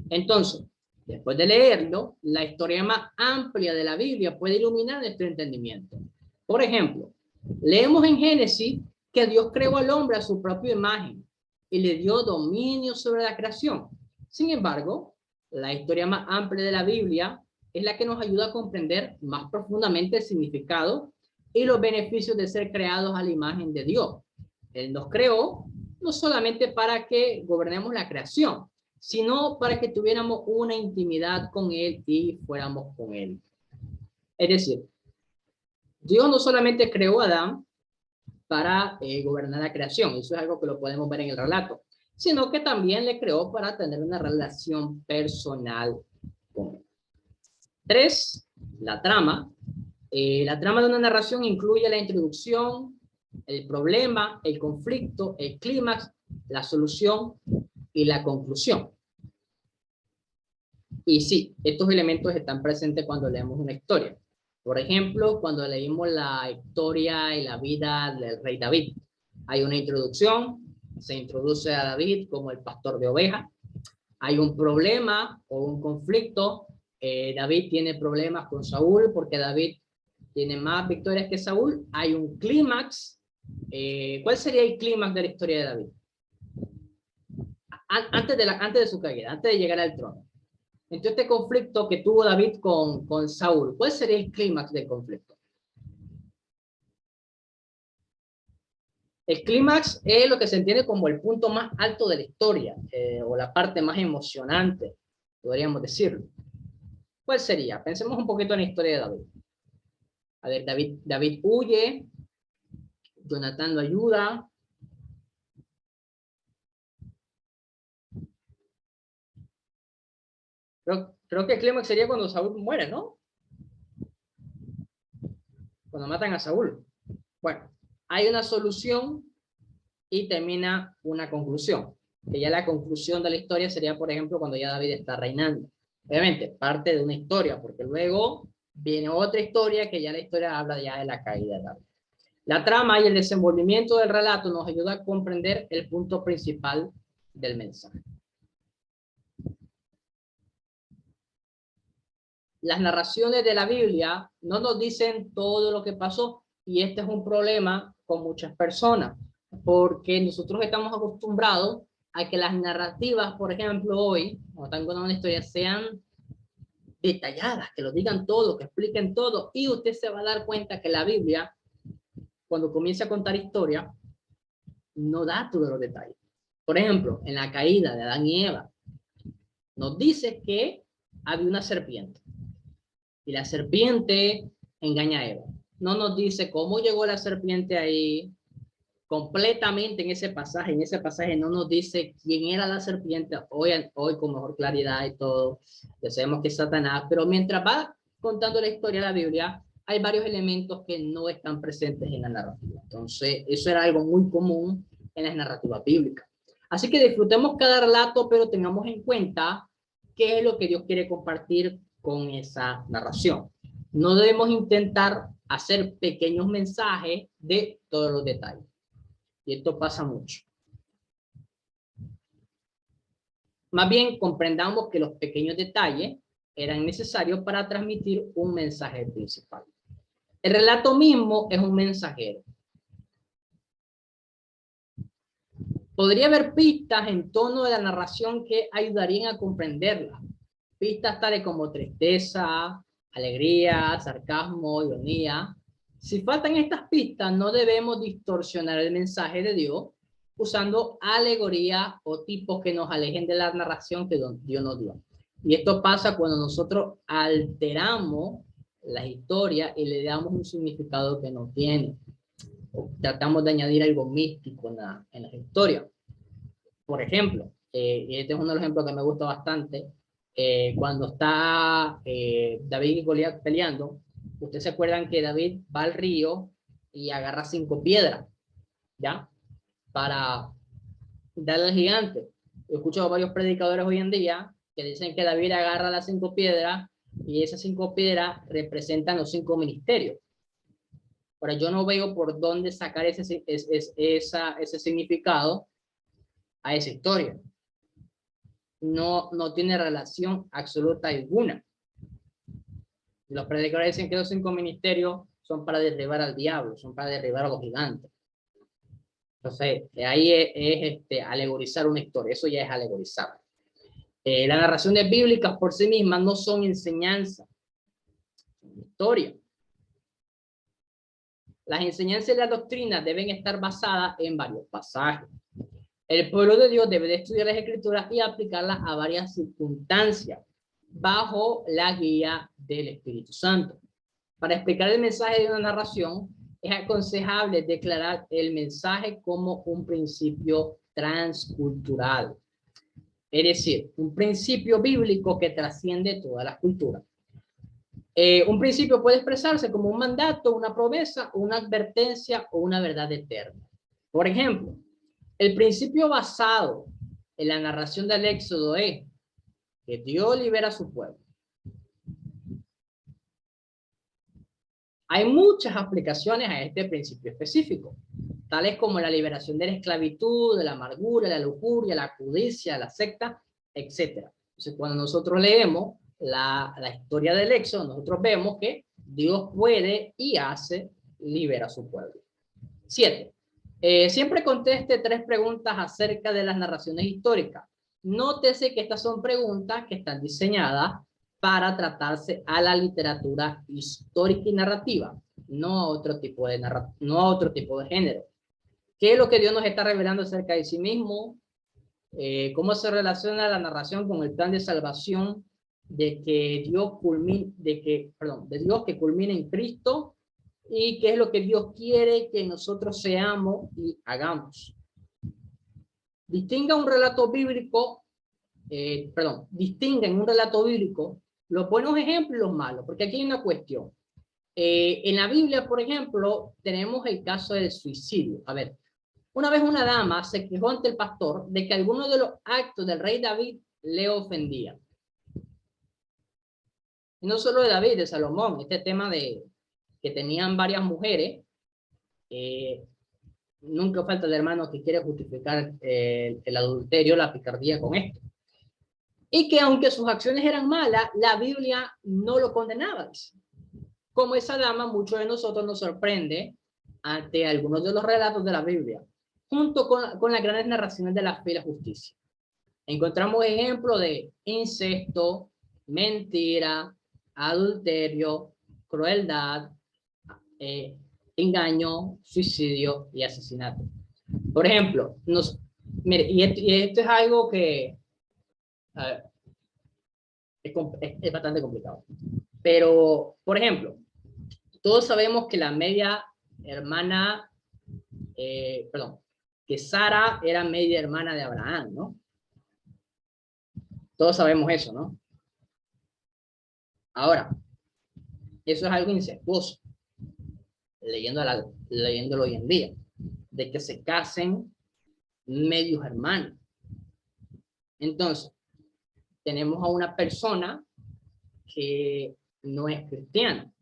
Entonces, después de leerlo, la historia más amplia de la Biblia puede iluminar nuestro entendimiento. Por ejemplo, leemos en Génesis que Dios creó al hombre a su propia imagen y le dio dominio sobre la creación. Sin embargo, la historia más amplia de la Biblia es la que nos ayuda a comprender más profundamente el significado y los beneficios de ser creados a la imagen de Dios. Él nos creó no solamente para que gobernemos la creación, sino para que tuviéramos una intimidad con Él y fuéramos con Él. Es decir, Dios no solamente creó a Adán para gobernar la creación, eso es algo que lo podemos ver en el relato, sino que también le creó para tener una relación personal con Él. 3. La trama. La trama de una narración incluye la introducción, el problema, el conflicto, el clímax, la solución y la conclusión. Y sí, estos elementos están presentes cuando leemos una historia. Por ejemplo, cuando leímos la historia y la vida del rey David, hay una introducción, se introduce a David como el pastor de ovejas. Hay un problema o un conflicto. David tiene problemas con Saúl porque David tiene más victorias que Saúl. Hay un clímax. ¿Cuál sería el clímax de la historia de David? Antes de su caída, antes de llegar al trono. Entonces, este conflicto que tuvo David con Saúl, ¿cuál sería el clímax del conflicto? El clímax es lo que se entiende como el punto más alto de la historia, o la parte más emocionante, podríamos decirlo. ¿Cuál sería? Pensemos un poquito en la historia de David. A ver, David huye, Jonatán lo ayuda. Creo que el clímax sería cuando Saúl muere, ¿no? Cuando matan a Saúl. Bueno, hay una solución y termina una conclusión. Que ya la conclusión de la historia sería, por ejemplo, cuando ya David está reinando. Obviamente, parte de una historia, porque luego viene otra historia que ya la historia habla ya de la caída de David. La trama y el desenvolvimiento del relato nos ayuda a comprender el punto principal del mensaje. Las narraciones de la Biblia no nos dicen todo lo que pasó, y este es un problema con muchas personas, porque nosotros estamos acostumbrados a que las narrativas, por ejemplo, hoy, cuando están contando una historia, sean detalladas, que lo digan todo, que expliquen todo, y usted se va a dar cuenta que la Biblia, cuando comienza a contar historia, no da todos los detalles. Por ejemplo, en la caída de Adán y Eva, nos dice que había una serpiente, y la serpiente engaña a Eva. No nos dice cómo llegó la serpiente ahí completamente en ese pasaje. En ese pasaje no nos dice quién era la serpiente. Hoy con mejor claridad y todo, ya sabemos que es Satanás, pero mientras va contando la historia de la Biblia, hay varios elementos que no están presentes en la narrativa. Entonces, eso era algo muy común en las narrativas bíblicas. Así que disfrutemos cada relato, pero tengamos en cuenta qué es lo que Dios quiere compartir con esa narración. No debemos intentar hacer pequeños mensajes de todos los detalles. Y esto pasa mucho. Más bien comprendamos que los pequeños detalles eran necesarios para transmitir un mensaje principal. El relato mismo es un mensajero. Podría haber pistas en tono de la narración que ayudarían a comprenderla. Pistas tales como tristeza, alegría, sarcasmo, ironía. Si faltan estas pistas, no debemos distorsionar el mensaje de Dios usando alegoría o tipos que nos alejen de la narración que Dios nos dio. Y esto pasa cuando nosotros alteramos la historia y le damos un significado que no tiene. O tratamos de añadir algo místico en la historia. Por ejemplo, y este es uno de los ejemplos que me gusta bastante, cuando está David y Goliat peleando, ustedes se acuerdan que David va al río y agarra 5 piedras, ¿ya? Para darle al gigante. Yo escucho a varios predicadores hoy en día que dicen que David agarra las 5 piedras y esas 5 piedras representan los 5 ministerios. Ahora, yo no veo por dónde sacar ese significado a esa historia. No tiene relación absoluta alguna. Los predicadores dicen que los 5 ministerios son para derribar al diablo, son para derribar a los gigantes. Entonces, ahí es alegorizar una historia, eso ya es alegorizar. Las narraciones bíblicas por sí mismas no son enseñanza, son historia. Las enseñanzas y las doctrinas deben estar basadas en varios pasajes. El pueblo de Dios debe de estudiar las escrituras y aplicarlas a varias circunstancias bajo la guía del Espíritu Santo. Para explicar el mensaje de una narración, es aconsejable declarar el mensaje como un principio transcultural. Es decir, un principio bíblico que trasciende todas las culturas. Un principio puede expresarse como un mandato, una promesa, una advertencia o una verdad eterna. Por ejemplo, el principio basado en la narración del Éxodo es que Dios libera a su pueblo. Hay muchas aplicaciones a este principio específico, tales como la liberación de la esclavitud, de la amargura, la lujuria, la codicia, la secta, etc. Entonces, cuando nosotros leemos la historia del Éxodo, nosotros vemos que Dios puede y hace, libera a su pueblo. 7. Siempre conteste 3 preguntas acerca de las narraciones históricas. Nótese que estas son preguntas que están diseñadas para tratarse a la literatura histórica y narrativa, no a otro tipo de género. ¿Qué es lo que Dios nos está revelando acerca de sí mismo? ¿Cómo se relaciona la narración con el plan de salvación de que Dios culmina, de Dios que culmina en Cristo? ¿Y qué es lo que Dios quiere que nosotros seamos y hagamos? Distinga un relato bíblico, distinga en un relato bíblico los buenos ejemplos y los malos, porque aquí hay una cuestión. En la Biblia, por ejemplo, tenemos el caso del suicidio. A ver, una vez una dama se quejó ante el pastor de que algunos de los actos del rey David le ofendían. Y no solo de David, de Salomón, este tema de que tenían varias mujeres, nunca falta el hermano que quiere justificar el adulterio, la picardía con esto. Y que aunque sus acciones eran malas, la Biblia no lo condenaba. Como esa dama, muchos de nosotros nos sorprende ante algunos de los relatos de la Biblia, junto con las grandes narraciones de la fe y la justicia. Encontramos ejemplos de incesto, mentira, adulterio, crueldad, engaño, suicidio y asesinato. Por ejemplo, mire, y esto es algo que es bastante complicado. Pero, por ejemplo, todos sabemos que la media hermana, que Sara era media hermana de Abraham, ¿no? Todos sabemos eso, ¿no? Ahora, eso es algo incestuoso, leyéndolo hoy en día, de que se casen medios hermanos. Entonces, tenemos a una persona que no es cristiana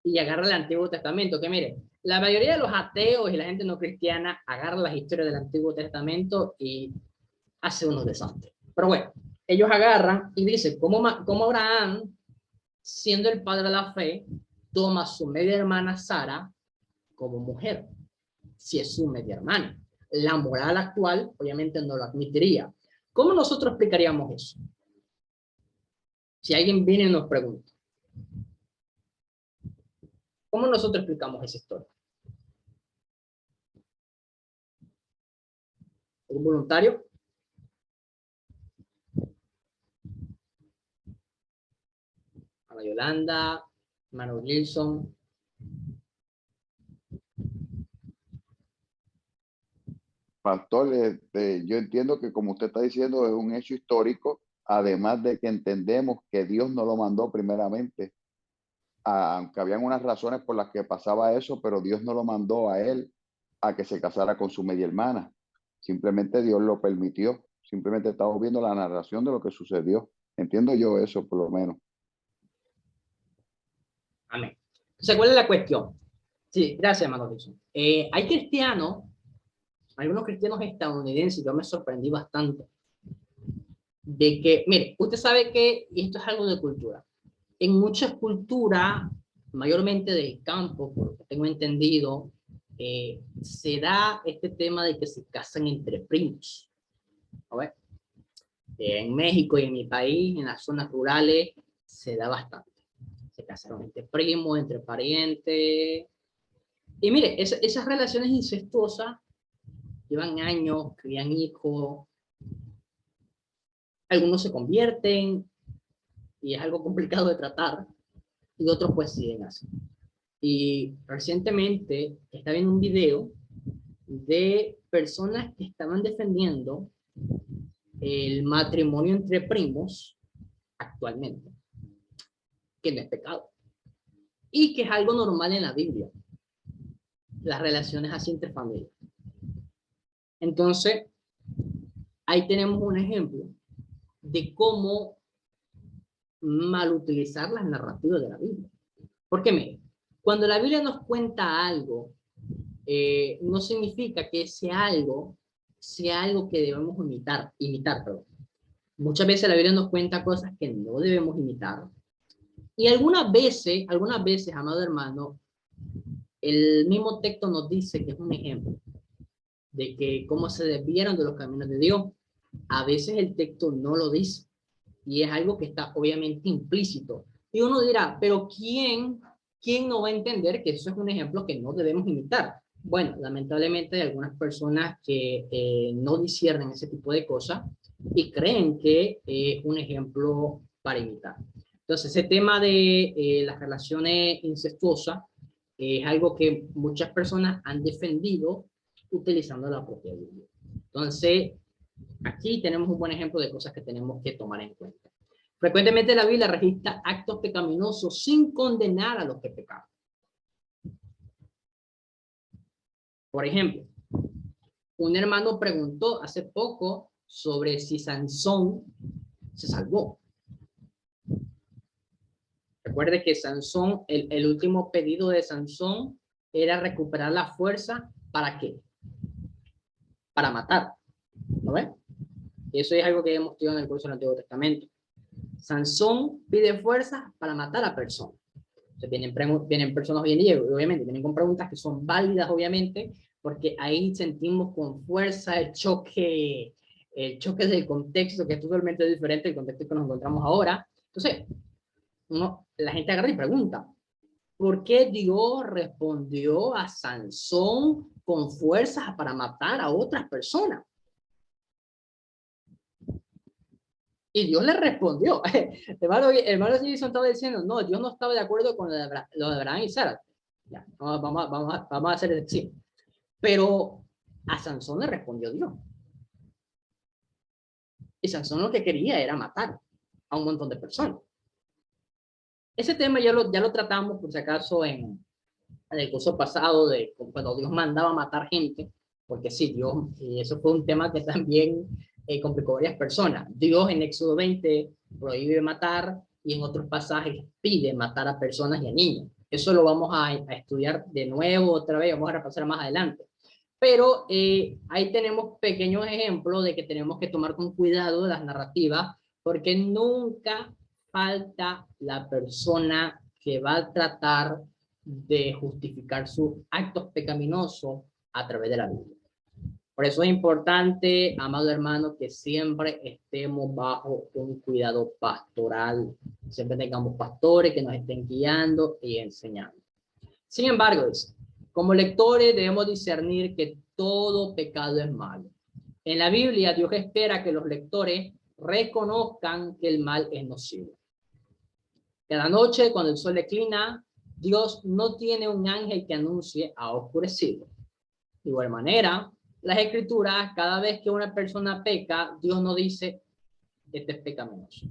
y agarra el Antiguo Testamento, que mire, la mayoría de los ateos y la gente no cristiana agarra las historias del Antiguo Testamento y hace unos desastres. Pero bueno, ellos agarran y dicen, ¿cómo Abraham, siendo el padre de la fe, toma a su media hermana Sara como mujer, si es su media hermana? La moral actual obviamente no lo admitiría. ¿Cómo nosotros explicaríamos eso? Si alguien viene y nos pregunta, ¿cómo nosotros explicamos esa historia? ¿Un voluntario? Ana Yolanda, Manuel Gilson. Pastor, yo entiendo que como usted está diciendo es un hecho histórico, además de que entendemos que Dios no lo mandó primeramente, aunque habían unas razones por las que pasaba eso, pero Dios no lo mandó a él a que se casara con su media hermana. Simplemente Dios lo permitió. Simplemente estamos viendo la narración de lo que sucedió. Entiendo yo eso, por lo menos. Amén. Entonces, ¿cuál es la cuestión? Sí, gracias, Manuel Gilson. Hay cristianos, algunos cristianos estadounidenses, yo me sorprendí bastante, de que, mire, usted sabe que, y esto es algo de cultura, en muchas culturas, mayormente del campo, por lo que tengo entendido, se da este tema de que se casan entre primos. A ver, en México y en mi país, en las zonas rurales, se da bastante. Se casaron entre primos, entre parientes. Y mire, esas relaciones incestuosas llevan años, crían hijos, algunos se convierten y es algo complicado de tratar, y otros pues siguen así. Y recientemente estaba viendo un video de personas que estaban defendiendo el matrimonio entre primos actualmente, que no es pecado, y que es algo normal en la Biblia, las relaciones así entre familias. Entonces, ahí tenemos un ejemplo de cómo mal utilizar las narrativas de la Biblia. Porque mire, cuando la Biblia nos cuenta algo, no significa que ese algo sea algo que debemos imitar. Muchas veces la Biblia nos cuenta cosas que no debemos imitar. Y algunas veces, amado hermano, el mismo texto nos dice que es un ejemplo de que cómo se desviaron de los caminos de Dios. A veces el texto no lo dice y es algo que está obviamente implícito. Y uno dirá, pero ¿quién no va a entender que eso es un ejemplo que no debemos imitar? Bueno, lamentablemente hay algunas personas que no disciernen ese tipo de cosas y creen que es un ejemplo para imitar. Entonces, ese tema de las relaciones incestuosas es algo que muchas personas han defendido utilizando la propia Biblia. Entonces, aquí tenemos un buen ejemplo de cosas que tenemos que tomar en cuenta. Frecuentemente la Biblia registra actos pecaminosos sin condenar a los que pecaron. Por ejemplo, un hermano preguntó hace poco sobre si Sansón se salvó. Recuerde que Sansón, el último pedido de Sansón era recuperar la fuerza. ¿Para qué? Para matar. ¿No ves? Eso es algo que hemos estudiado en el curso del Antiguo Testamento. Sansón pide fuerza para matar a personas. Entonces vienen personas hoy en día, obviamente, vienen con preguntas que son válidas, obviamente, porque ahí sentimos con fuerza el choque del contexto, que es totalmente diferente del contexto que nos encontramos ahora. Entonces, la gente agarra y pregunta, ¿por qué Dios respondió a Sansón con fuerzas para matar a otras personas? Y Dios le respondió. Hermano Gilson estaba diciendo, no, Dios no estaba de acuerdo con lo de Abraham y Sara. Ya, vamos a hacer el sí. Pero a Sansón le respondió Dios. Y Sansón lo que quería era matar a un montón de personas. Ese tema ya lo tratamos, por si acaso, en el curso pasado, de cuando Dios mandaba matar gente, porque sí, Dios, y eso fue un tema que también complicó a varias personas. Dios en Éxodo 20 prohíbe matar y en otros pasajes pide matar a personas y a niños. Eso lo vamos a estudiar de nuevo otra vez, vamos a repasar más adelante. Pero ahí tenemos pequeños ejemplos de que tenemos que tomar con cuidado las narrativas, porque nunca falta la persona que va a tratar de justificar sus actos pecaminosos a través de la Biblia. Por eso es importante, amado hermano, que siempre estemos bajo un cuidado pastoral. Siempre tengamos pastores que nos estén guiando y enseñando. Sin embargo, como lectores debemos discernir que todo pecado es malo. En la Biblia, Dios espera que los lectores reconozcan que el mal es nocivo. Cada noche, cuando el sol declina, Dios no tiene un ángel que anuncie ha oscurecido. De igual manera, las escrituras, cada vez que una persona peca, Dios no dice, este es pecaminoso.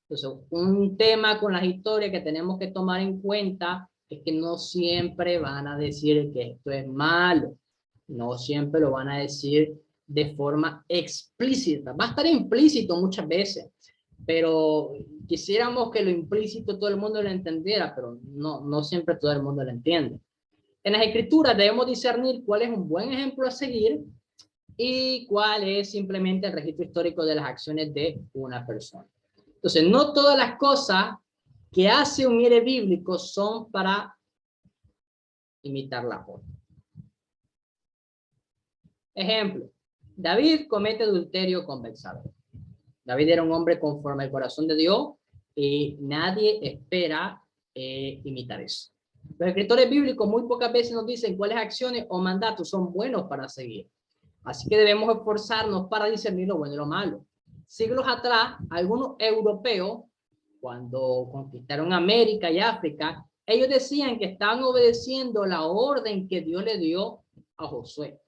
Entonces, un tema con las historias que tenemos que tomar en cuenta es que no siempre van a decir que esto es malo. No siempre lo van a decir de forma explícita. Va a estar implícito muchas veces, pero quisiéramos que lo implícito todo el mundo lo entendiera, pero no siempre todo el mundo lo entiende. En las escrituras debemos discernir cuál es un buen ejemplo a seguir y cuál es simplemente el registro histórico de las acciones de una persona. Entonces, no todas las cosas que hace un héroe bíblico son para imitar la otra. Ejemplo, David comete adulterio con Betsabé. David era un hombre conforme al corazón de Dios y nadie espera imitar eso. Los escritores bíblicos muy pocas veces nos dicen cuáles acciones o mandatos son buenos para seguir. Así que debemos esforzarnos para discernir lo bueno y lo malo. Siglos atrás, algunos europeos, cuando conquistaron América y África, ellos decían que estaban obedeciendo la orden que Dios le dio a Josué.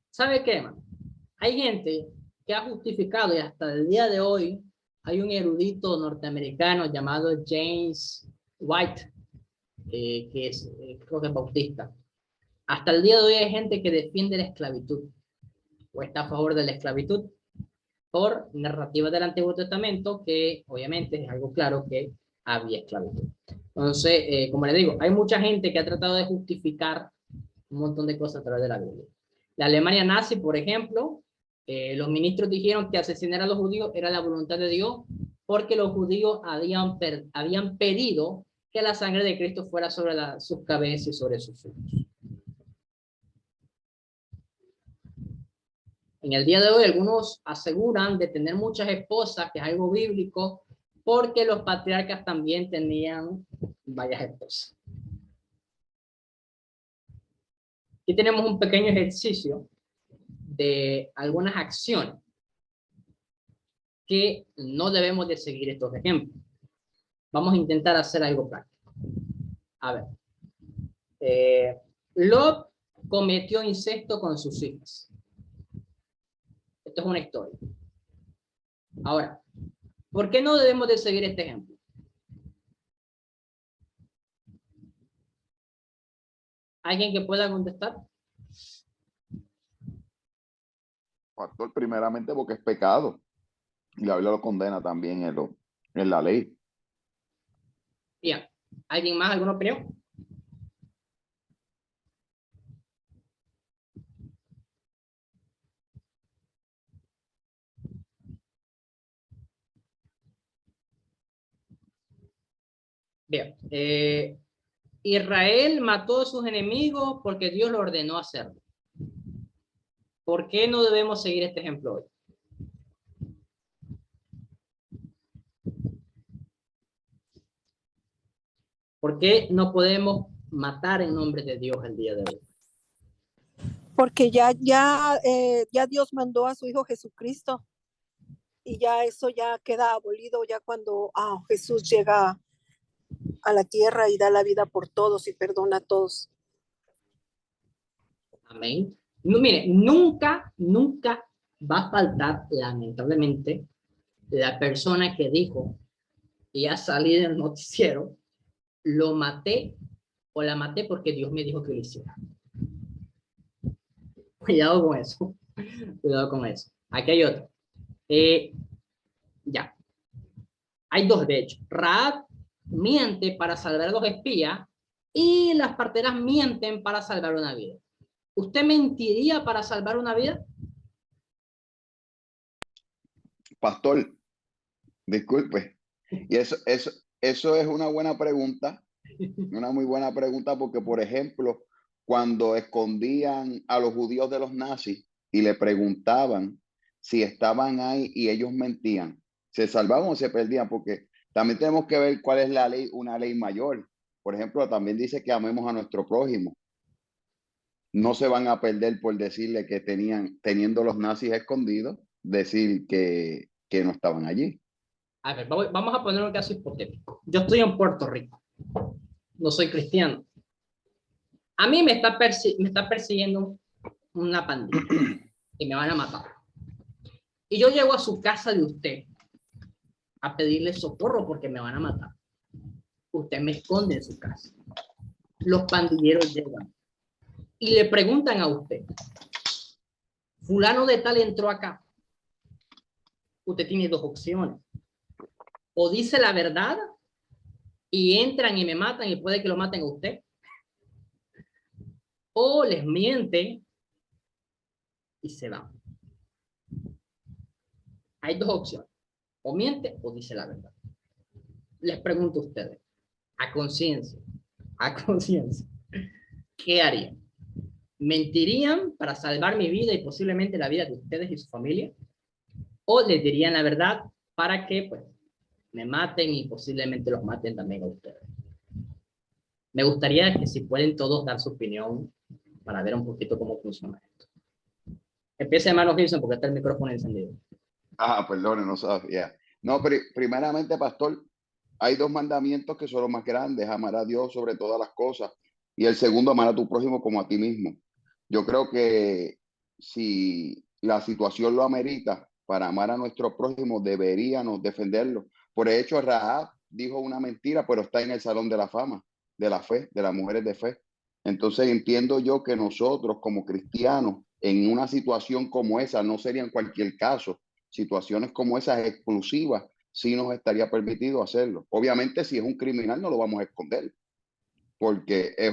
¿Sabe qué, man? Hay gente que ha justificado, y hasta el día de hoy hay un erudito norteamericano llamado James White, que es, creo que es bautista. Hasta el día de hoy hay gente que defiende la esclavitud o está a favor de la esclavitud por narrativas del Antiguo Testamento, que obviamente es algo claro que había esclavitud. Entonces, como les digo, hay mucha gente que ha tratado de justificar un montón de cosas a través de la Biblia. La Alemania nazi, por ejemplo, los ministros dijeron que asesinar a los judíos era la voluntad de Dios porque los judíos habían pedido que la sangre de Cristo fuera sobre sus cabezas y sobre sus hijos. En el día de hoy algunos aseguran de tener muchas esposas, que es algo bíblico, porque los patriarcas también tenían varias esposas. Aquí tenemos un pequeño ejercicio de algunas acciones que no debemos de seguir estos ejemplos. Vamos a intentar hacer algo práctico. A ver. Lot cometió incesto con sus hijas. Esto es una historia. Ahora, ¿por qué no debemos de seguir este ejemplo? ¿Alguien que pueda contestar? Pastor, primeramente porque es pecado. Y la Biblia lo condena también en la ley. Bien. ¿Alguien más? ¿Alguna opinión? Bien. Israel mató a sus enemigos porque Dios lo ordenó hacerlo. ¿Por qué no debemos seguir este ejemplo hoy? ¿Por qué no podemos matar en nombre de Dios el día de hoy? Porque ya Dios mandó a su Hijo Jesucristo y ya eso ya queda abolido ya cuando Jesús llega a la tierra y da la vida por todos y perdona a todos. Amén. No, mire, nunca va a faltar, lamentablemente, la persona que dijo, y ha salido en el noticiero, lo maté o la maté porque Dios me dijo que lo hiciera. Cuidado con eso. Cuidado con eso. Aquí hay otro. Ya. Hay dos, de hecho. Rahab miente para salvar a los espías y las parteras mienten para salvar una vida. ¿Usted mentiría para salvar una vida? Pastor, disculpe. Y eso es una buena pregunta, una muy buena pregunta, porque, por ejemplo, cuando escondían a los judíos de los nazis y le preguntaban si estaban ahí y ellos mentían, ¿se salvaban o se perdían? Porque también tenemos que ver cuál es la ley, una ley mayor. Por ejemplo, también dice que amemos a nuestro prójimo. No se van a perder por decirle que teniendo los nazis escondidos, decir que no estaban allí. A ver, vamos a poner un caso hipotético. Yo estoy en Puerto Rico. No soy cristiano. A mí me está persiguiendo una pandilla y me van a matar. Y yo llego a su casa de usted a pedirle socorro porque me van a matar. Usted me esconde en su casa. Los pandilleros llegan y le preguntan a usted, fulano de tal entró acá. Usted tiene dos opciones. O dice la verdad y entran y me matan y puede que lo maten a usted. O les miente y se van. Hay dos opciones. O miente o dice la verdad. Les pregunto a ustedes, a conciencia, ¿qué harían? ¿Mentirían para salvar mi vida y posiblemente la vida de ustedes y su familia? ¿O les dirían la verdad para que pues me maten y posiblemente los maten también a ustedes? Me gustaría que si pueden todos dar su opinión para ver un poquito cómo funciona esto. Empiece, hermano Gilson, porque está el micrófono encendido. Perdón, no sabía. No, primeramente, pastor, hay dos mandamientos que son los más grandes: amar a Dios sobre todas las cosas, y el segundo, amar a tu prójimo como a ti mismo. Yo creo que si la situación lo amerita, para amar a nuestro prójimo deberíamos defenderlo. Por hecho, Rahab dijo una mentira, pero está en el salón de la fama, de la fe, de las mujeres de fe. Entonces entiendo yo que nosotros como cristianos, en una situación como esa, no sería en cualquier caso, situaciones como esas exclusivas, sí nos estaría permitido hacerlo. Obviamente, si es un criminal, no lo vamos a esconder, porque es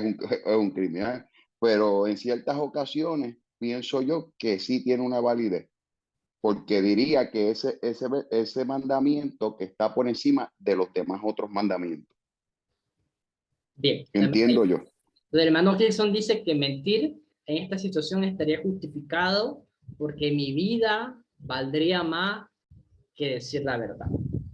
un criminal. Pero en ciertas ocasiones, pienso yo que sí tiene una validez, porque diría que ese mandamiento que está por encima de los demás otros mandamientos. Bien. Entiendo yo. El hermano Gilson dice que mentir en esta situación estaría justificado porque mi vida valdría más que decir la verdad.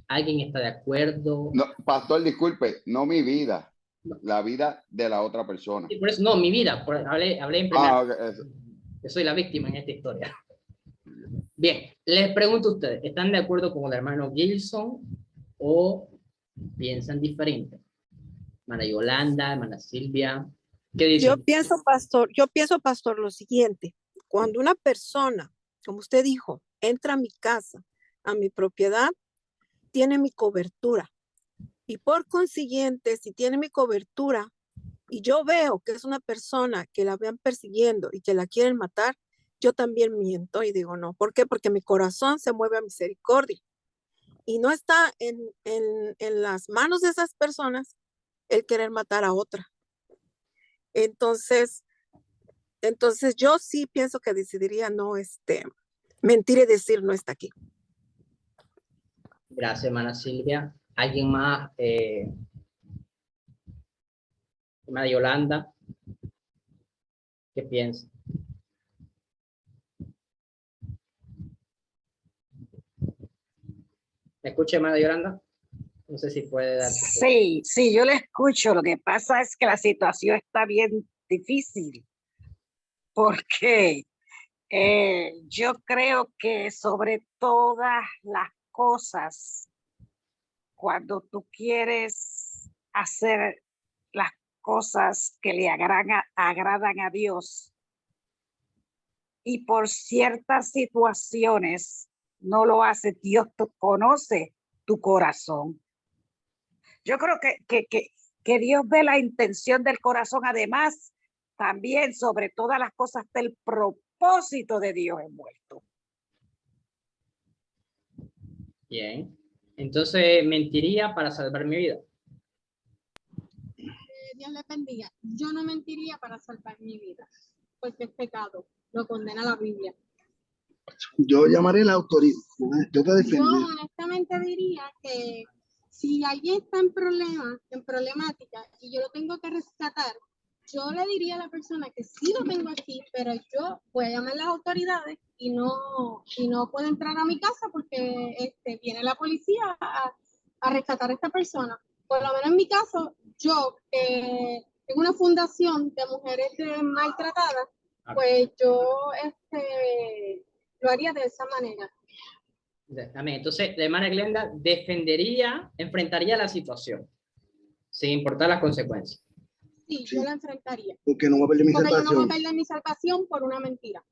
¿Alguien está de acuerdo? No, pastor, disculpe, no mi vida, la vida de la otra persona. Y por eso, no, mi vida, hablé en primera. Ah, ok, eso. Yo soy la víctima en esta historia. Bien, les pregunto a ustedes, ¿están de acuerdo con el hermano Gilson o piensan diferente? Hermana Yolanda, hermana Silvia, ¿qué dicen? Yo pienso, pastor, lo siguiente. Cuando una persona, como usted dijo, entra a mi casa, a mi propiedad, tiene mi cobertura. Y por consiguiente, si tiene mi cobertura y yo veo que es una persona que la vean persiguiendo y que la quieren matar, yo también miento y digo no. ¿Por qué? Porque mi corazón se mueve a misericordia. Y no está en las manos de esas personas el querer matar a otra. Entonces yo sí pienso que decidiría no mentir y decir no está aquí. Gracias, hermana Silvia. ¿Alguien más? Hermana Yolanda, ¿qué piensa? ¿Me escucha, hermana Yolanda? No sé si puede dar. Sí, sí, yo le escucho. Lo que pasa es que la situación está bien difícil porque yo creo que sobre todas las cosas, cuando tú quieres hacer las cosas que le agradan a Dios y por ciertas situaciones no lo hace, Dios conoce tu corazón. Yo creo que Dios ve la intención del corazón, además también sobre todas las cosas del propósito de Dios envuelto. Bien. Entonces, mentiría para salvar mi vida. Dios le bendiga. Yo no mentiría para salvar mi vida, porque es pecado, lo condena la Biblia. Yo llamaré a la autoridad. Yo te Yo defendí. honestamente diría que si alguien está en problemática, y yo lo tengo que rescatar, yo le diría a la persona que sí lo tengo aquí, pero yo voy a llamar a las autoridades y no puedo entrar a mi casa porque viene la policía a rescatar a esta persona. Por lo menos en mi caso, yo tengo una fundación de mujeres maltratadas, pues yo lo haría de esa manera. Amén. Entonces, la hermana Glenda enfrentaría la situación, sin importar las consecuencias. Sí, yo la enfrentaría. Porque no voy a perder mi Porque yo no salvación. voy a perder mi salvación por una mentira.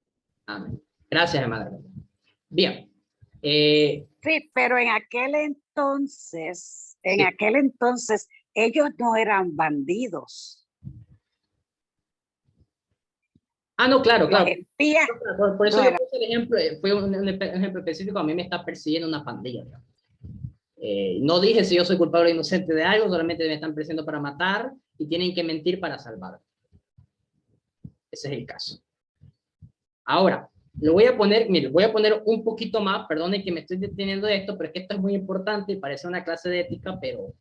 Amén. Gracias, hermana Glenda. Bien. Sí, pero en aquel entonces, ellos no eran bandidos. No, claro. Los espías. Por eso no yo eran. puse el ejemplo, fue un ejemplo específico. A mí me está persiguiendo una pandilla. No dije si yo soy culpable o inocente de algo, solamente me están persiguiendo para matar y tienen que mentir para salvar. Ese es el caso. Ahora, lo voy a poner, mire, voy a poner un poquito más, perdone que me estoy deteniendo de esto, pero es que esto es muy importante, parece una clase de ética, pero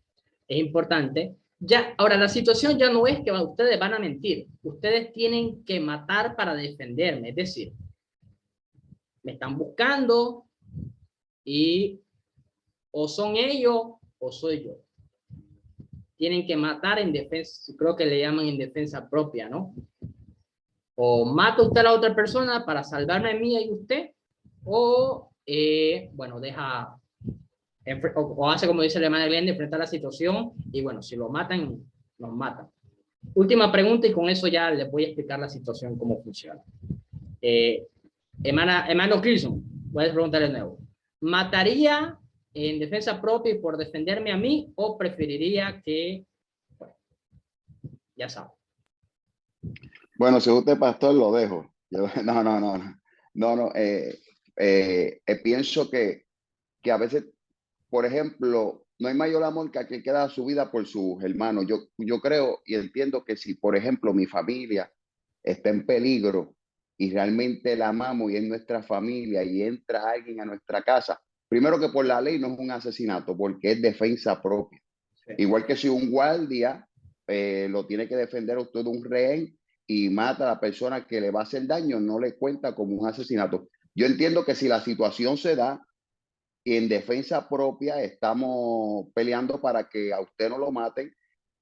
es importante. Ya, ahora la situación ya no es que ustedes van a mentir, ustedes tienen que matar para defenderme, es decir, me están buscando y o son ellos o soy yo. Tienen que matar en defensa, creo que le llaman en defensa propia, ¿no? O mata usted a la otra persona para salvarme a mí y usted, o, bueno, o hace como dice la hermana Glenda, enfrenta la situación y bueno, si lo matan, nos matan. Última pregunta y con eso ya les voy a explicar la situación, cómo funciona. Hermano Cleason, puedes preguntarle de nuevo. ¿Mataría en defensa propia y por defenderme a mí o preferiría que, bueno, ya sabe? Bueno, si usted pastor, lo dejo. No. Pienso que a veces, por ejemplo, no hay mayor amor que aquel que da su vida por sus hermanos. Yo creo y entiendo que si, por ejemplo, mi familia está en peligro y realmente la amamos y es nuestra familia y entra alguien a nuestra casa, primero que por la ley no es un asesinato porque es defensa propia. Sí. Igual que si un guardia lo tiene que defender a usted de un rehén y mata a la persona que le va a hacer daño, no le cuenta como un asesinato. Yo entiendo que si la situación se da y en defensa propia estamos peleando para que a usted no lo maten,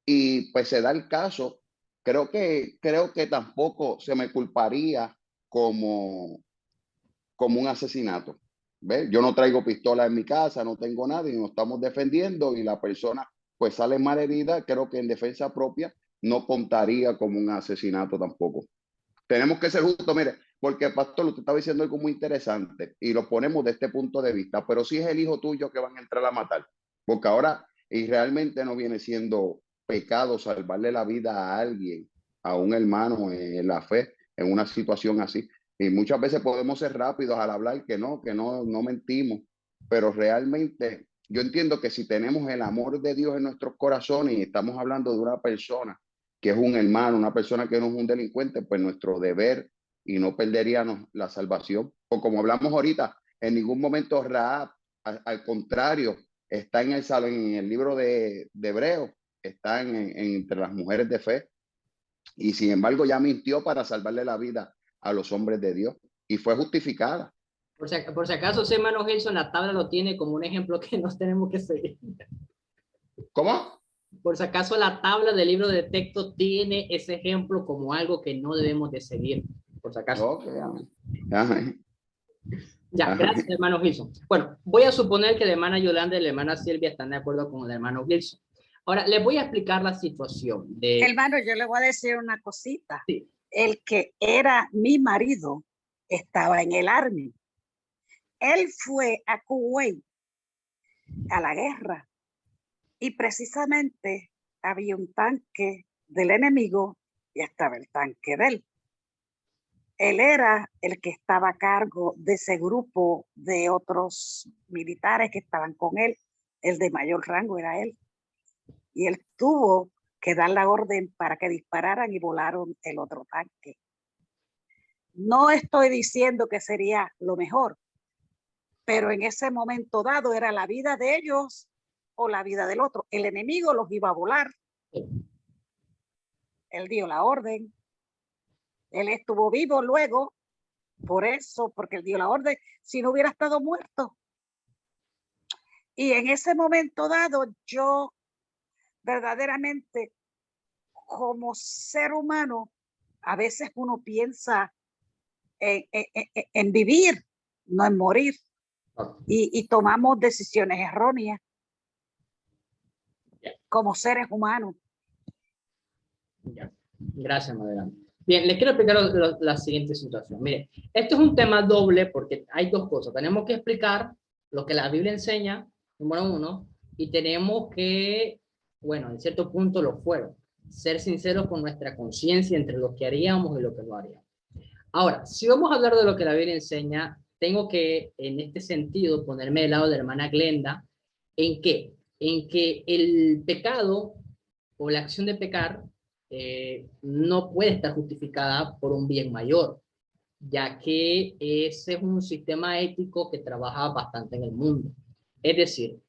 y pues se da el caso, creo que tampoco se me culparía como un asesinato. ¿Ves? Yo no traigo pistola en mi casa, no tengo nada y nos estamos defendiendo y la persona pues sale mal herida. Creo que en defensa propia no contaría como un asesinato tampoco. Tenemos que ser justos, mire, porque pastor, usted estaba diciendo algo muy interesante y lo ponemos de este punto de vista, pero si es el hijo tuyo que van a entrar a matar, porque ahora y realmente no viene siendo pecado salvarle la vida a alguien, a un hermano en la fe, en una situación así. Y muchas veces podemos ser rápidos al hablar no mentimos, pero realmente yo entiendo que si tenemos el amor de Dios en nuestros corazones y estamos hablando de una persona que es un hermano, una persona que no es un delincuente, pues nuestro deber y no perderíamos la salvación. O como hablamos ahorita, en ningún momento Rahab, al contrario, está en el salón, en el libro de Hebreos, está entre las mujeres de fe y sin embargo ya mintió para salvarle la vida a los hombres de Dios y fue justificada. Por si acaso, ese hermano Gilson, la tabla lo tiene como un ejemplo que nos tenemos que seguir. ¿Cómo? Por si acaso, la tabla del libro de texto tiene ese ejemplo como algo que no debemos de seguir. Por si acaso. Okay. Ajá. Ya, gracias, hermano Gilson. Bueno, voy a suponer que la hermana Yolanda y la hermana Silvia están de acuerdo con el hermano Gilson. Ahora, les voy a explicar la situación de... Hermano, yo le voy a decir una cosita. Sí. El que era mi marido estaba en el Army. Él fue a Kuwait a la guerra y precisamente había un tanque del enemigo y estaba el tanque de él. Él era el que estaba a cargo de ese grupo de otros militares que estaban con él. El de mayor rango era él. Y él tuvo que dar la orden para que dispararan y volaron el otro tanque. No estoy diciendo que sería lo mejor, pero en ese momento dado era la vida de ellos o la vida del otro. El enemigo los iba a volar. Él dio la orden. Él estuvo vivo luego, por eso, porque él dio la orden, si no hubiera estado muerto. Y en ese momento dado, yo verdaderamente, como ser humano, a veces uno piensa en vivir, no en morir. Y tomamos decisiones erróneas como seres humanos. Gracias, Madera. Bien, les quiero explicar la siguiente situación. Mire, esto es un tema doble porque hay dos cosas. Tenemos que explicar lo que la Biblia enseña, número uno, y tenemos que, bueno, en cierto punto lo fueron, ser sinceros con nuestra conciencia entre lo que haríamos y lo que no haríamos. Ahora, si vamos a hablar de lo que la Biblia enseña, tengo que, en este sentido, ponerme del lado de la hermana Glenda. ¿En qué? En que el pecado o la acción de pecar no puede estar justificada por un bien mayor, ya que ese es un sistema ético que trabaja bastante en el mundo. Es decir,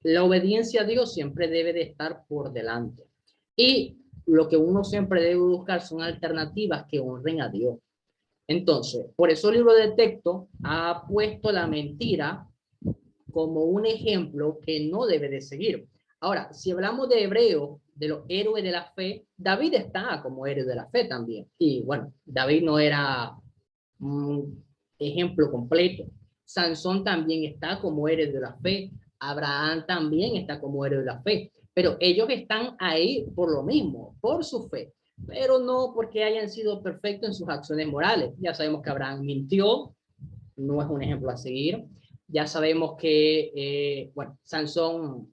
la obediencia a Dios siempre debe de estar por delante. Y lo que uno siempre debe buscar son alternativas que honren a Dios. Entonces, por eso el libro de texto ha puesto la mentira como un ejemplo que no debe de seguir. Ahora, si hablamos de Hebreos, de los héroes de la fe, David está como héroe de la fe también. Y bueno, David no era un ejemplo completo. Sansón también está como héroe de la fe. Abraham también está como héroe de la fe. Pero ellos están ahí por lo mismo, por su fe, pero no porque hayan sido perfectos en sus acciones morales. Ya sabemos que Abraham mintió, no es un ejemplo a seguir. Ya sabemos que, bueno, Sansón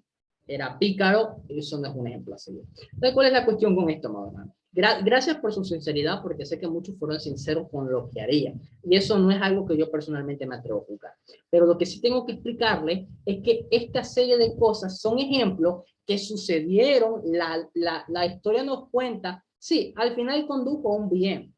era pícaro, eso no es un ejemplo a seguir. Entonces, ¿cuál es la cuestión con esto, amado hermano? Gracias por su sinceridad, porque sé que muchos fueron sinceros con lo que harían. Y eso no es algo que yo personalmente me atrevo a juzgar. Pero lo que sí tengo que explicarle es que esta serie de cosas son ejemplos que sucedieron, la historia nos cuenta, sí, al final condujo a un bien.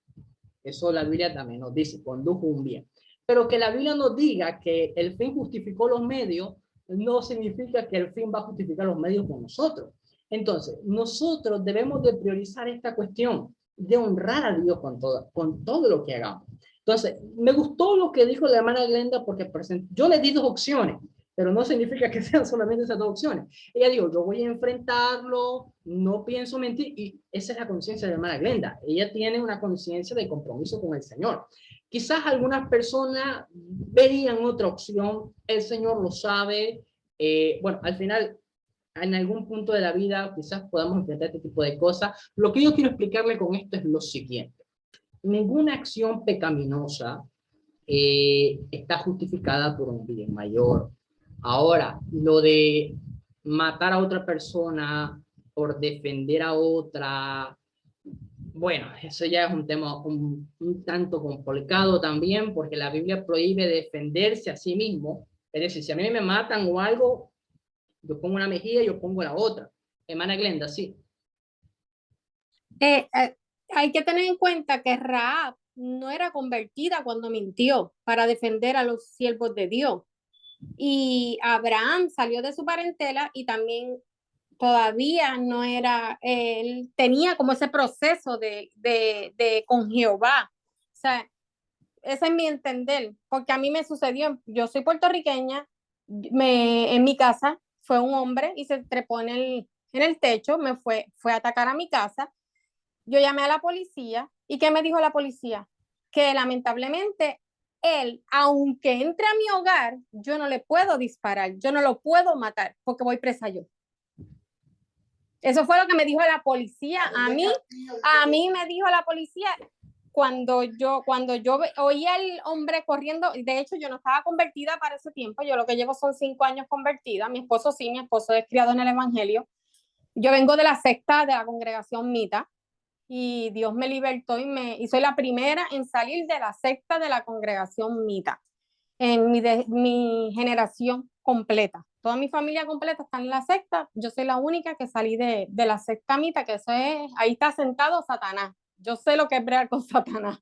Eso la Biblia también nos dice, condujo un bien. Pero que la Biblia nos diga que el fin justificó los medios, no significa que el fin va a justificar los medios con nosotros. Entonces, nosotros debemos de priorizar esta cuestión de honrar a Dios con todo lo que hagamos. Entonces, me gustó lo que dijo la hermana Glenda porque yo le di dos opciones. pero no significa que sean solamente esas dos opciones. Ella dijo, yo voy a enfrentarlo, no pienso mentir, y esa es la conciencia de la hermana Glenda. Ella tiene una conciencia de compromiso con el Señor. Quizás algunas personas verían otra opción, el Señor lo sabe. Bueno, al final, en algún punto de la vida, quizás podamos enfrentar este tipo de cosas. Lo que yo quiero explicarle con esto es lo siguiente. Ninguna acción pecaminosa está justificada por un bien mayor. Ahora, lo de matar a otra persona por defender a otra, bueno, eso ya es un tema un tanto complicado también, porque la Biblia prohíbe defenderse a sí mismo. Es decir, si a mí me matan o algo, yo pongo una mejilla y yo pongo la otra. Hermana Glenda, sí. Hay que tener en cuenta que Rahab no era convertida cuando mintió para defender a los siervos de Dios. Y Abraham salió de su parentela y también todavía no era, él tenía como ese proceso de con Jehová. O sea, ese es mi entender, porque a mí me sucedió, yo soy puertorriqueña, en mi casa fue un hombre y se trepó en el techo, fue a atacar a mi casa. Yo llamé a la policía y ¿qué me dijo la policía? Que lamentablemente él, aunque entre a mi hogar, yo no le puedo disparar, yo no lo puedo matar porque voy presa yo. Eso fue lo que me dijo la policía. A mí me dijo la policía cuando yo oí al hombre corriendo. De hecho, yo no estaba convertida para ese tiempo. Yo lo que llevo son 5 años convertida. Mi esposo sí, mi esposo es criado en el evangelio. Yo vengo de la secta de la congregación Mita. Y Dios me libertó y soy la primera en salir de la secta de la congregación Mita, en mi generación completa. Toda mi familia completa está en la secta, yo soy la única que salí de la secta Mita, que eso es, ahí está sentado Satanás. Yo sé lo que es bregar con Satanás.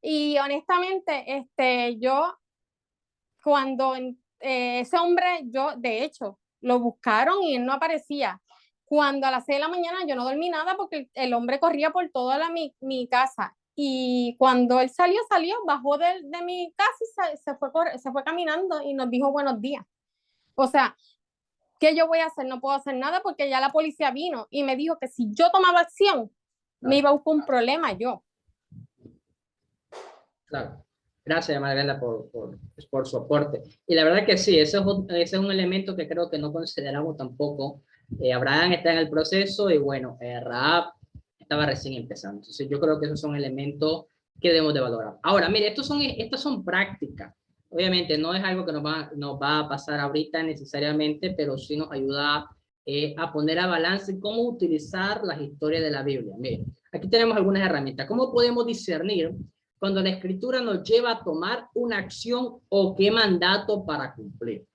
Y honestamente, yo, cuando ese hombre, yo, de hecho, lo buscaron y él no aparecía. Cuando a las 6 de la mañana yo no dormí nada porque el hombre corría por toda mi casa. Y cuando él salió, bajó de mi casa y se fue caminando y nos dijo buenos días. O sea, ¿qué yo voy a hacer? No puedo hacer nada porque ya la policía vino y me dijo que si yo tomaba acción, me iba a buscar un problema yo. Claro. Gracias, Magdalena, por su aporte. Y la verdad que sí, ese es un elemento que creo que no consideramos tampoco. Abraham está en el proceso y bueno, Rahab estaba recién empezando. Entonces yo creo que esos son elementos que debemos de valorar. Ahora, mire, estas son prácticas. Obviamente no es algo que nos va a pasar ahorita necesariamente, pero sí nos ayuda a poner a balance cómo utilizar las historias de la Biblia. Mire, aquí tenemos algunas herramientas. ¿Cómo podemos discernir cuando la escritura nos lleva a tomar una acción o qué mandato para cumplir?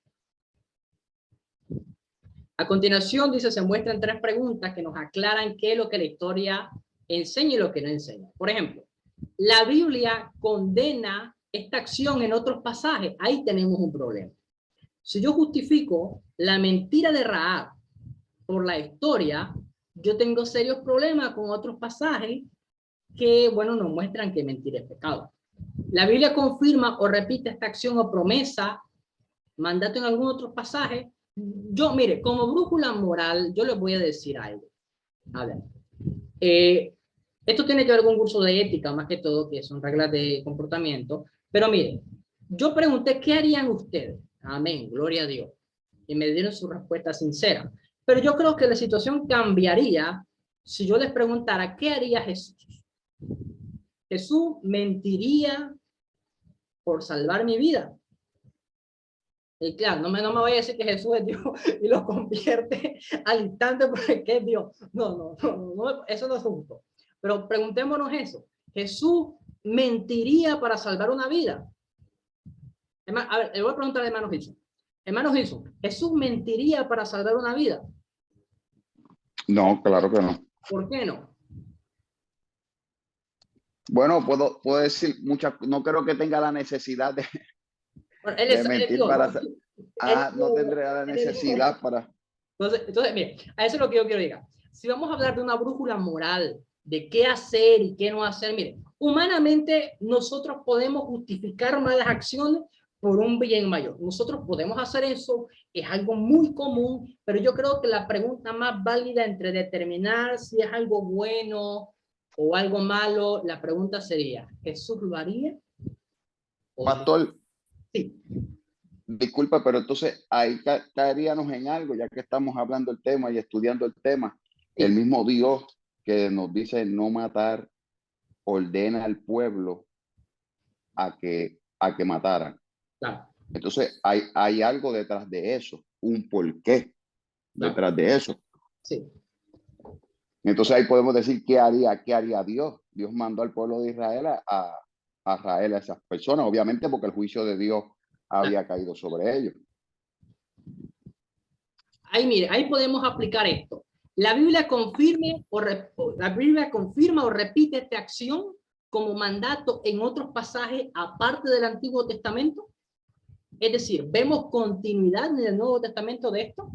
A continuación, dice, se muestran 3 preguntas que nos aclaran qué es lo que la historia enseña y lo que no enseña. Por ejemplo, la Biblia condena esta acción en otros pasajes. Ahí tenemos un problema. Si yo justifico la mentira de Rahab por la historia, yo tengo serios problemas con otros pasajes que, bueno, nos muestran que mentir es pecado. La Biblia confirma o repite esta acción o promesa, mandato en algún otro pasaje. Yo, mire, como brújula moral, yo les voy a decir algo. A ver, esto tiene que ver con un curso de ética, más que todo, que son reglas de comportamiento. Pero mire, yo pregunté, ¿qué harían ustedes? Amén, gloria a Dios. Y me dieron su respuesta sincera. Pero yo creo que la situación cambiaría si yo les preguntara, ¿qué haría Jesús? Jesús mentiría por salvar mi vida. Y claro, no me vaya a decir que Jesús es Dios y lo convierte al instante porque es Dios. No, eso no es justo. Pero preguntémonos eso. ¿Jesús mentiría para salvar una vida? A ver, le voy a preguntar a hermano Gilson. Hermano Gilson, ¿Jesús mentiría para salvar una vida? No, claro que no. ¿Por qué no? Bueno, puedo decir muchas, no creo que tenga la necesidad de Bueno, mentir Dios, para... ¿no? no tendría la necesidad para... Entonces, mire, a eso es lo que yo quiero llegar. Si vamos a hablar de una brújula moral, de qué hacer y qué no hacer, mire, humanamente nosotros podemos justificar malas acciones por un bien mayor. Nosotros podemos hacer eso, es algo muy común, pero yo creo que la pregunta más válida entre determinar si es algo bueno o algo malo, la pregunta sería, ¿Jesús lo haría? ¿O no? Pastor, Sí, disculpa, pero entonces ahí caeríamos en algo, ya que estamos hablando del tema y estudiando el tema. Sí. El mismo Dios que nos dice no matar, ordena al pueblo a que mataran. claro, Entonces hay algo detrás de eso, un porqué claro, detrás de eso. sí. Entonces ahí podemos decir qué haría Dios. Dios mandó al pueblo de Israel a Israel, a esas personas, obviamente porque el juicio de Dios había caído sobre ellos. Ahí mire, ahí podemos aplicar esto. La Biblia confirma o repite esta acción como mandato en otros pasajes aparte del Antiguo Testamento. Es decir, ¿vemos continuidad en el Nuevo Testamento de esto?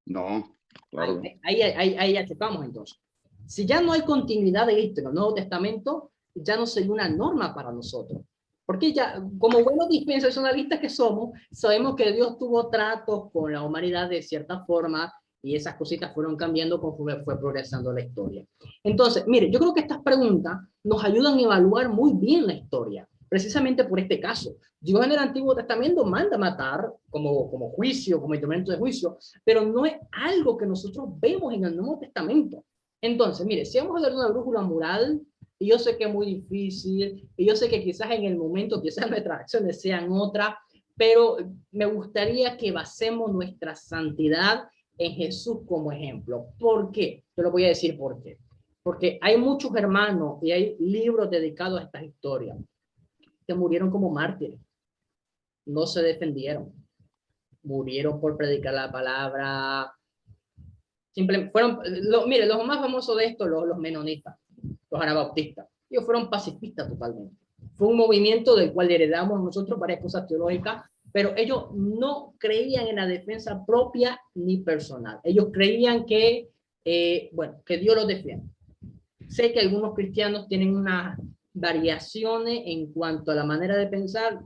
No, claro. Ahí ya checamos entonces. Si ya no hay continuidad de esto en el Nuevo Testamento, ya no sería una norma para nosotros. Porque ya, como buenos dispensacionalistas que somos, sabemos que Dios tuvo tratos con la humanidad de cierta forma y esas cositas fueron cambiando conforme fue progresando la historia. Entonces, mire, yo creo que estas preguntas nos ayudan a evaluar muy bien la historia, precisamente por este caso. Dios en el Antiguo Testamento manda matar como juicio, como instrumento de juicio, pero no es algo que nosotros vemos en el Nuevo Testamento. Entonces, mire, si vamos a hablar de una brújula moral, y yo sé que es muy difícil, y yo sé que quizás en el momento, quizás nuestras acciones sean otras, pero me gustaría que basemos nuestra santidad en Jesús como ejemplo. ¿Por qué? Yo lo voy a decir por qué. Porque hay muchos hermanos y hay libros dedicados a estas historias que murieron como mártires. No se defendieron. Murieron por predicar la palabra. Simplemente fueron, mire, los más famosos de esto, los menonitas, los anabautistas. Ellos fueron pacifistas totalmente. Fue un movimiento del cual heredamos nosotros varias cosas teológicas, pero ellos no creían en la defensa propia ni personal. Ellos creían que, bueno, que Dios los defiende. Sé que algunos cristianos tienen unas variaciones en cuanto a la manera de pensar,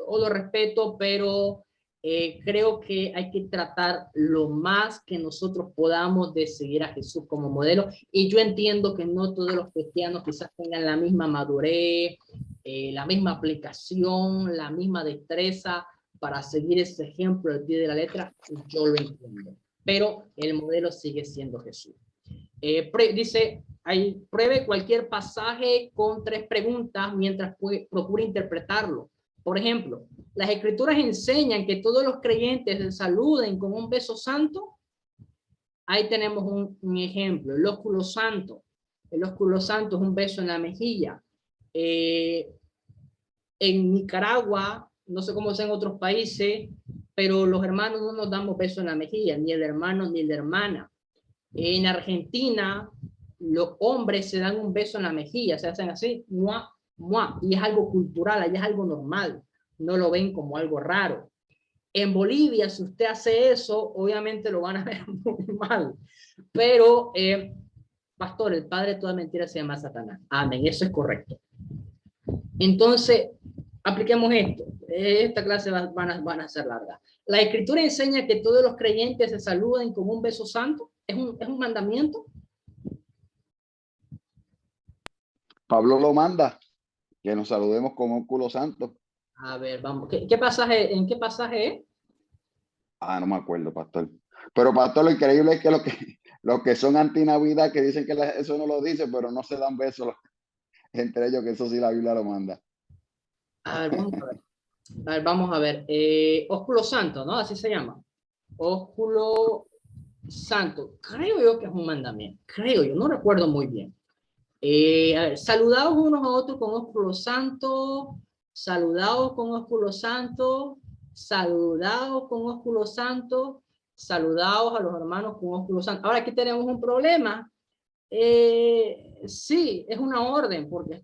o lo respeto, pero creo que hay que tratar lo más que nosotros podamos de seguir a Jesús como modelo. Y yo entiendo que no todos los cristianos quizás tengan la misma madurez, la misma aplicación, la misma destreza para seguir ese ejemplo al pie de la letra. Yo lo entiendo. Pero el modelo sigue siendo Jesús. Dice, pruebe cualquier pasaje con 3 preguntas mientras procure interpretarlo. Por ejemplo, las escrituras enseñan que todos los creyentes se saluden con un beso santo. Ahí tenemos un ejemplo, el ósculo santo. El ósculo santo es un beso en la mejilla. En Nicaragua, no sé cómo sea en otros países, pero los hermanos no nos damos beso en la mejilla, ni el hermano ni la hermana. En Argentina, los hombres se dan un beso en la mejilla, se hacen así, ¡mua! ¡Mua! Y es algo cultural, allá es algo normal, no lo ven como algo raro. En Bolivia, si usted hace eso, obviamente lo van a ver muy mal. Pero, pastor, el padre de toda mentira se llama Satanás. Amén, eso es correcto. Entonces, apliquemos esto. Esta clase van a ser largas. La Escritura enseña que todos los creyentes se saluden con un beso santo. ¿Es un mandamiento? Pablo lo manda, que nos saludemos con un culo santo. A ver, vamos. ¿Qué pasaje, en qué pasaje es? Ah, no me acuerdo, pastor. Pero, pastor, lo increíble es que los que son anti-Navidad, que dicen que eso no lo dice, pero no se dan besos entre ellos, que eso sí la Biblia lo manda. A ver, vamos a ver. A ver, vamos a ver. Ósculo santo, ¿no? Así se llama. Ósculo santo. Creo yo que es un mandamiento. Creo yo, no recuerdo muy bien. A ver, saludados unos a otros con ósculo santo. Saludados con ósculo santo. Saludados con ósculo santo. Saludados a los hermanos con ósculo santo. Ahora aquí tenemos un problema. Sí, es una orden porque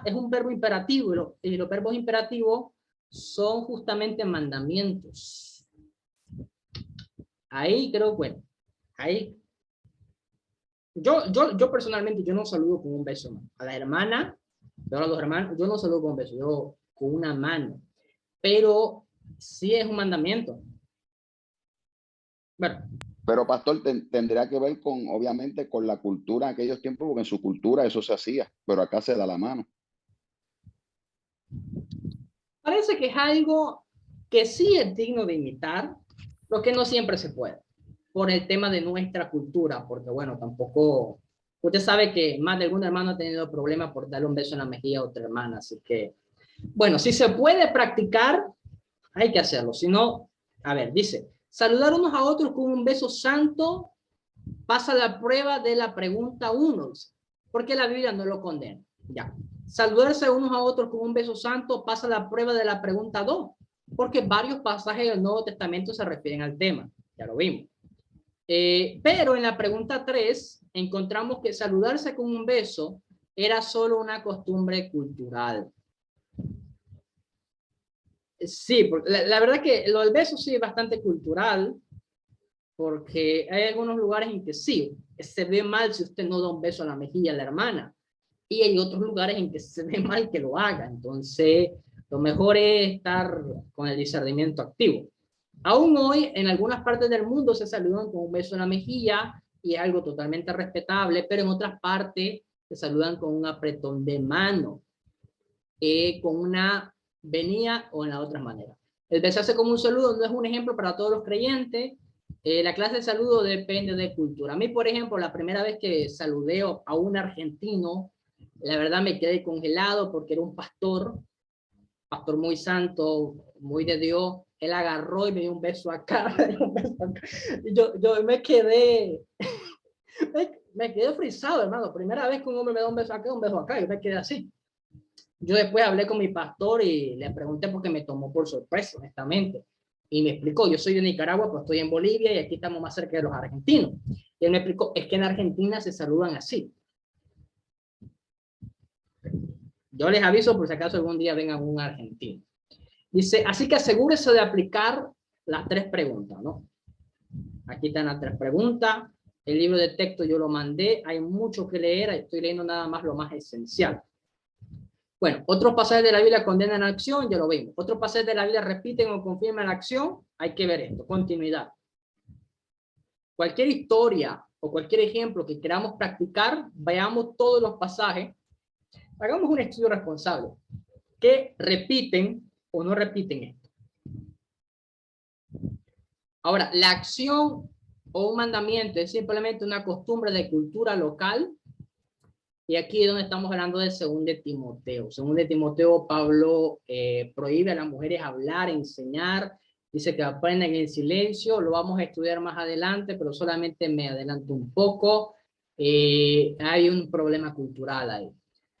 es un verbo imperativo y los verbos imperativos son justamente mandamientos. Ahí creo, bueno, ahí. Yo personalmente, yo no saludo con un beso, ¿no? A la hermana, a los hermanos, yo no saludo con un beso, yo con una mano. pero sí es un mandamiento. Bueno, Pero pastor, tendría que ver con, obviamente, con la cultura en aquellos tiempos, porque en su cultura eso se hacía, pero acá se da la mano. parece que es algo que sí es digno de imitar, lo que no siempre se puede, por el tema de nuestra cultura, porque bueno, tampoco, usted sabe que más de algún hermano ha tenido problemas por darle un beso en la mejilla a otra hermana, así que, bueno, si se puede practicar, hay que hacerlo, si no, a ver, dice, saludar unos a otros con un beso santo pasa la prueba de la pregunta 1, porque la Biblia no lo condena. Ya. Saludarse unos a otros con un beso santo pasa la prueba de la pregunta 2, porque varios pasajes del Nuevo Testamento se refieren al tema. Ya lo vimos. Pero en la pregunta 3 encontramos que saludarse con un beso era solo una costumbre cultural. Sí, la verdad que lo del beso sí es bastante cultural, porque hay algunos lugares en que sí, se ve mal si usted no da un beso a la mejilla a la hermana, y hay otros lugares en que se ve mal que lo haga, entonces lo mejor es estar con el discernimiento activo. Aún hoy, en algunas partes del mundo se saludan con un beso en la mejilla, y es algo totalmente respetable, pero en otras partes se saludan con un apretón de mano, con una venida o en la otra manera. El besarse como un saludo no es un ejemplo para todos los creyentes. La clase de saludo depende de cultura. A mí, por ejemplo, la primera vez que saludé a un argentino, la verdad me quedé congelado porque era un pastor muy santo, muy de Dios. Él agarró y me dio un beso acá. Un beso acá. Yo me quedé, me quedé frisado, hermano. Primera vez que un hombre me da un beso acá, un beso acá, yo me quedé así. Yo después hablé con mi pastor y le pregunté porque me tomó por sorpresa, honestamente. Y me explicó, yo soy de Nicaragua, pues estoy en Bolivia y aquí estamos más cerca de los argentinos. Y él me explicó, es que en Argentina se saludan así. Yo les aviso por si acaso algún día venga un argentino. Dice, así que asegúrese de aplicar las 3 preguntas, ¿no? Aquí están las 3 preguntas. El libro de texto yo lo mandé, hay mucho que leer, estoy leyendo nada más lo más esencial. Bueno, otros pasajes de la Biblia condenan la acción, ya lo vimos. Otros pasajes de la Biblia repiten o confirman la acción, hay que ver esto, continuidad. Cualquier historia o cualquier ejemplo que queramos practicar, veamos todos los pasajes, hagamos un estudio responsable, que repiten o no repiten esto. Ahora, la acción o un mandamiento es simplemente una costumbre de cultura local. Y aquí es donde estamos hablando de 2 de Timoteo. 2 de Timoteo, Pablo prohíbe a las mujeres hablar, enseñar, dice que aprendan en silencio, lo vamos a estudiar más adelante, pero solamente me adelanto un poco. Hay un problema cultural ahí.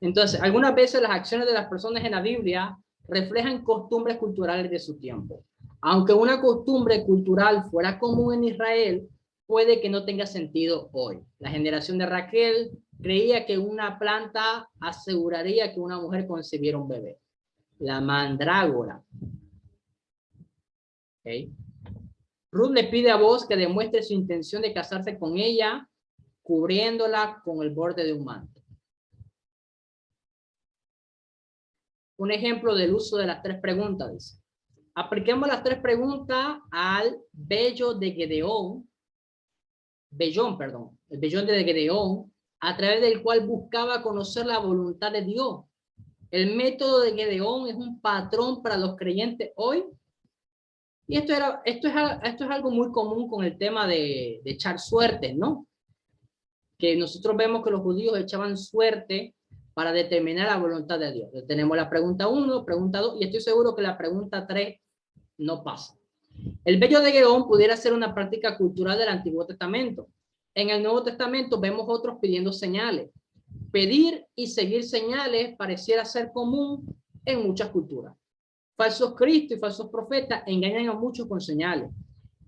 Entonces, algunas veces las acciones de las personas en la Biblia reflejan costumbres culturales de su tiempo. Aunque una costumbre cultural fuera común en Israel, puede que no tenga sentido hoy. La generación de Raquel creía que una planta aseguraría que una mujer concibiera un bebé. La mandrágora. ¿Okay? Ruth le pide a Boaz que demuestre su intención de casarse con ella, cubriéndola con el borde de un manto. Un ejemplo del uso de las 3 preguntas, dice. Apliquemos las 3 preguntas al vellón de Gedeón, el vellón de Gedeón, a través del cual buscaba conocer la voluntad de Dios. El método de Gedeón es un patrón para los creyentes hoy. Y esto es algo muy común con el tema de echar suerte, ¿no? Que nosotros vemos que los judíos echaban suerte para determinar la voluntad de Dios. Tenemos la pregunta 1, pregunta 2, y estoy seguro que la pregunta 3 no pasa. El vello de Gedeón pudiera ser una práctica cultural del Antiguo Testamento. En el Nuevo Testamento vemos otros pidiendo señales. Pedir y seguir señales pareciera ser común en muchas culturas. Falsos cristos y falsos profetas engañan a muchos con señales.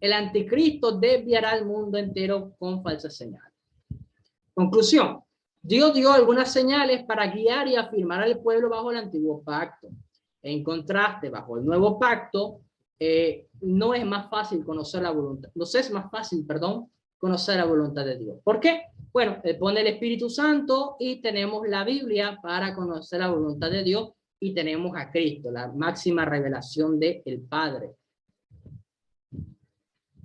El anticristo desviará al mundo entero con falsas señales. Conclusión. Dios dio algunas señales para guiar y afirmar al pueblo bajo el antiguo pacto. En contraste, bajo el nuevo pacto, no es más fácil conocer la voluntad. No es más fácil, conocer la voluntad de Dios. ¿Por qué? Bueno, Él pone el Espíritu Santo y tenemos la Biblia para conocer la voluntad de Dios y tenemos a Cristo, la máxima revelación del Padre.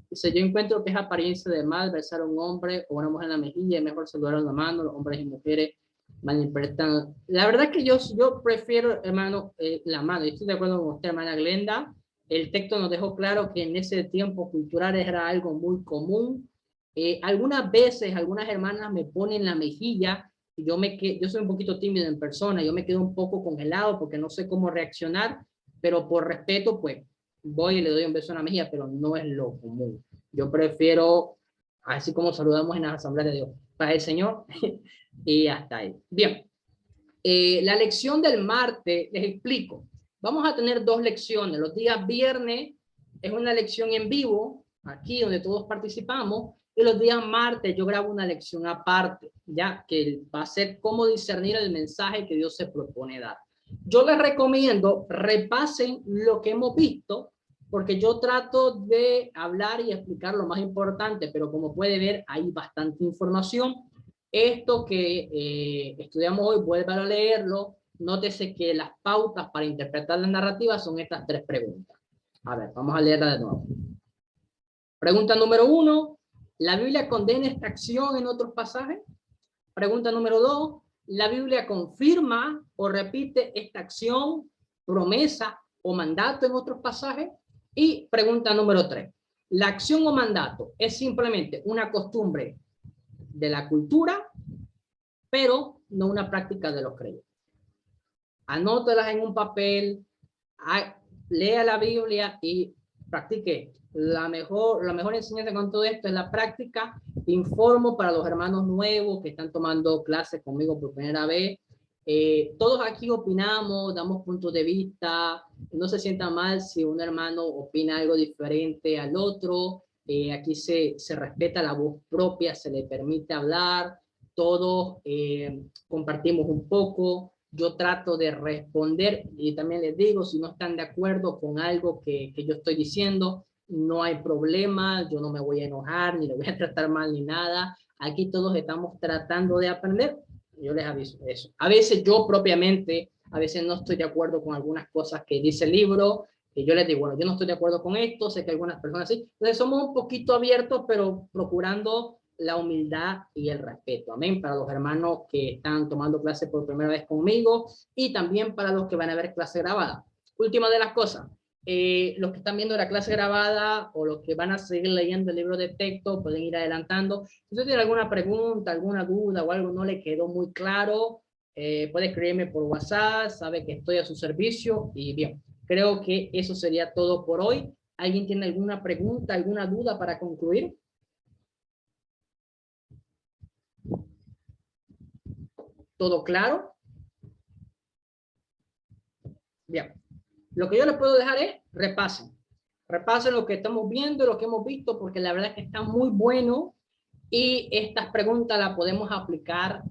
Dice, yo encuentro que es apariencia de mal besar a un hombre o una mujer en la mejilla, es mejor saludar a la mano, los hombres y mujeres malinterpretan. La verdad que yo prefiero, hermano, la mano. Yo estoy de acuerdo con usted, hermana Glenda. El texto nos dejó claro que en ese tiempo cultural era algo muy común. Algunas veces, algunas hermanas me ponen la mejilla y yo soy un poquito tímido en persona, yo me quedo un poco congelado porque no sé cómo reaccionar, pero por respeto, pues, voy y le doy un beso en la mejilla, pero no es lo común. Yo prefiero, así como saludamos en la Asamblea de Dios, para el Señor, y hasta ahí. Bien, la lección del martes, les explico. Vamos a tener 2 lecciones. Los días viernes es una lección en vivo, aquí donde todos participamos, y los días martes yo grabo una lección aparte, ya que va a ser cómo discernir el mensaje que Dios se propone dar. Yo les recomiendo, repasen lo que hemos visto, porque yo trato de hablar y explicar lo más importante, pero como puede ver, hay bastante información. Esto que estudiamos hoy, vuelvan a leerlo. Nótese que las pautas para interpretar la narrativa son estas 3 preguntas. A ver, vamos a leerla de nuevo. Pregunta número 1, ¿la Biblia condena esta acción en otros pasajes? Pregunta número 2, ¿la Biblia confirma o repite esta acción, promesa o mandato en otros pasajes? Y pregunta número 3, ¿la acción o mandato es simplemente una costumbre de la cultura, pero no una práctica de los creyentes? Anótelas en un papel, lea la Biblia y practique. La mejor enseñanza con todo esto es la práctica. Informo para los hermanos nuevos que están tomando clases conmigo por primera vez. Todos aquí opinamos, damos puntos de vista. No se sienta mal si un hermano opina algo diferente al otro. Aquí se respeta la voz propia, se le permite hablar. Todos compartimos un poco. Yo trato de responder y también les digo, si no están de acuerdo con algo que yo estoy diciendo, no hay problema, yo no me voy a enojar, ni le voy a tratar mal ni nada. Aquí todos estamos tratando de aprender. Yo les aviso eso. A veces yo propiamente, a veces no estoy de acuerdo con algunas cosas que dice el libro, y yo les digo, bueno, yo no estoy de acuerdo con esto, sé que algunas personas sí. Entonces somos un poquito abiertos, pero procurando la humildad y el respeto. Amén. Para los hermanos que están tomando clase por primera vez conmigo y también para los que van a ver clase grabada. Última de las cosas, los que están viendo la clase grabada o los que van a seguir leyendo el libro de texto pueden ir adelantando. Si usted tiene alguna pregunta, alguna duda o algo no le quedó muy claro, puede escribirme por WhatsApp, sabe que estoy a su servicio y bien, creo que eso sería todo por hoy. ¿Alguien tiene alguna pregunta, alguna duda para concluir? ¿Todo claro? Bien. Lo que yo les puedo dejar es repasen. Repasen lo que estamos viendo, lo que hemos visto, porque la verdad es que está muy bueno y estas preguntas las podemos aplicar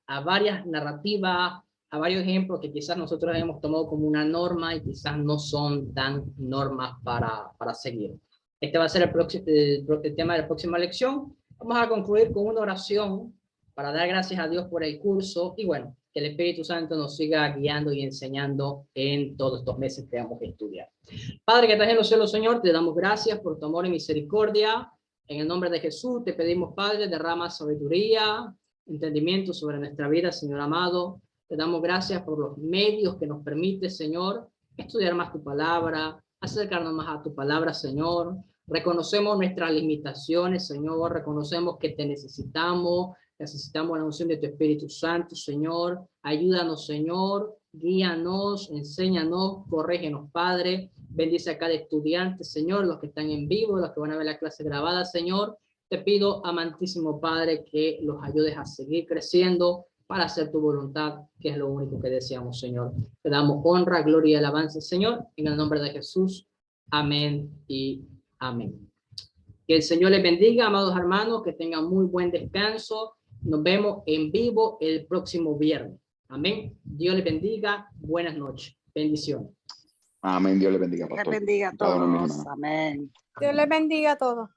a varias narrativas, a varios ejemplos que quizás nosotros hemos tomado como una norma y quizás no son tan normas para seguir. Este va a ser el tema de la próxima lección. Vamos a concluir con una oración para dar gracias a Dios por el curso y bueno, que el Espíritu Santo nos siga guiando y enseñando en todos estos meses que vamos a estudiar. Padre que estás en los cielos, Señor, te damos gracias por tu amor y misericordia. En el nombre de Jesús te pedimos, Padre, derrama sabiduría, entendimiento sobre nuestra vida, Señor amado. Te damos gracias por los medios que nos permite, Señor, estudiar más tu palabra, acercarnos más a tu palabra, Señor. Reconocemos nuestras limitaciones, Señor. Reconocemos que te necesitamos la unción de tu Espíritu Santo, Señor. Ayúdanos, Señor. Guíanos, enséñanos, corrígenos, Padre. Bendice a cada estudiante, Señor, los que están en vivo, los que van a ver la clase grabada, Señor. Te pido, amantísimo Padre, que los ayudes a seguir creciendo para hacer tu voluntad, que es lo único que deseamos, Señor. Te damos honra, gloria y alabanza, Señor, en el nombre de Jesús. Amén y amén. Que el Señor les bendiga, amados hermanos, que tengan muy buen descanso. Nos vemos en vivo el próximo viernes. Amén. Dios les bendiga. Buenas noches. Bendiciones. Amén. Dios les bendiga, pastor. Dios bendiga a Cada uno de mis todos. hermanos. Amén. Dios les bendiga a todos.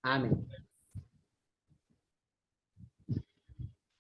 Amén.